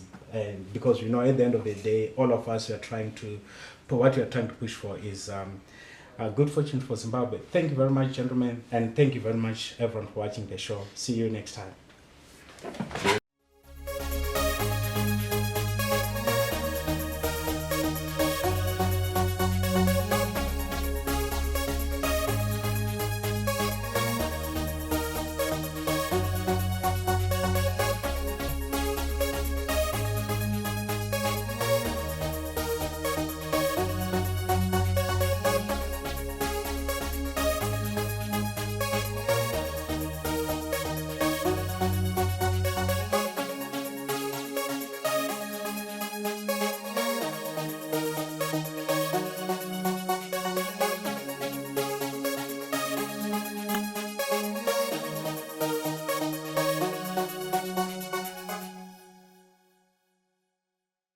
because you know at the end of the day, all of us are trying to. But what we are trying to push for is good fortune for Zimbabwe. Thank you very much, gentlemen, and thank you very much, everyone, for watching the show. See you next time.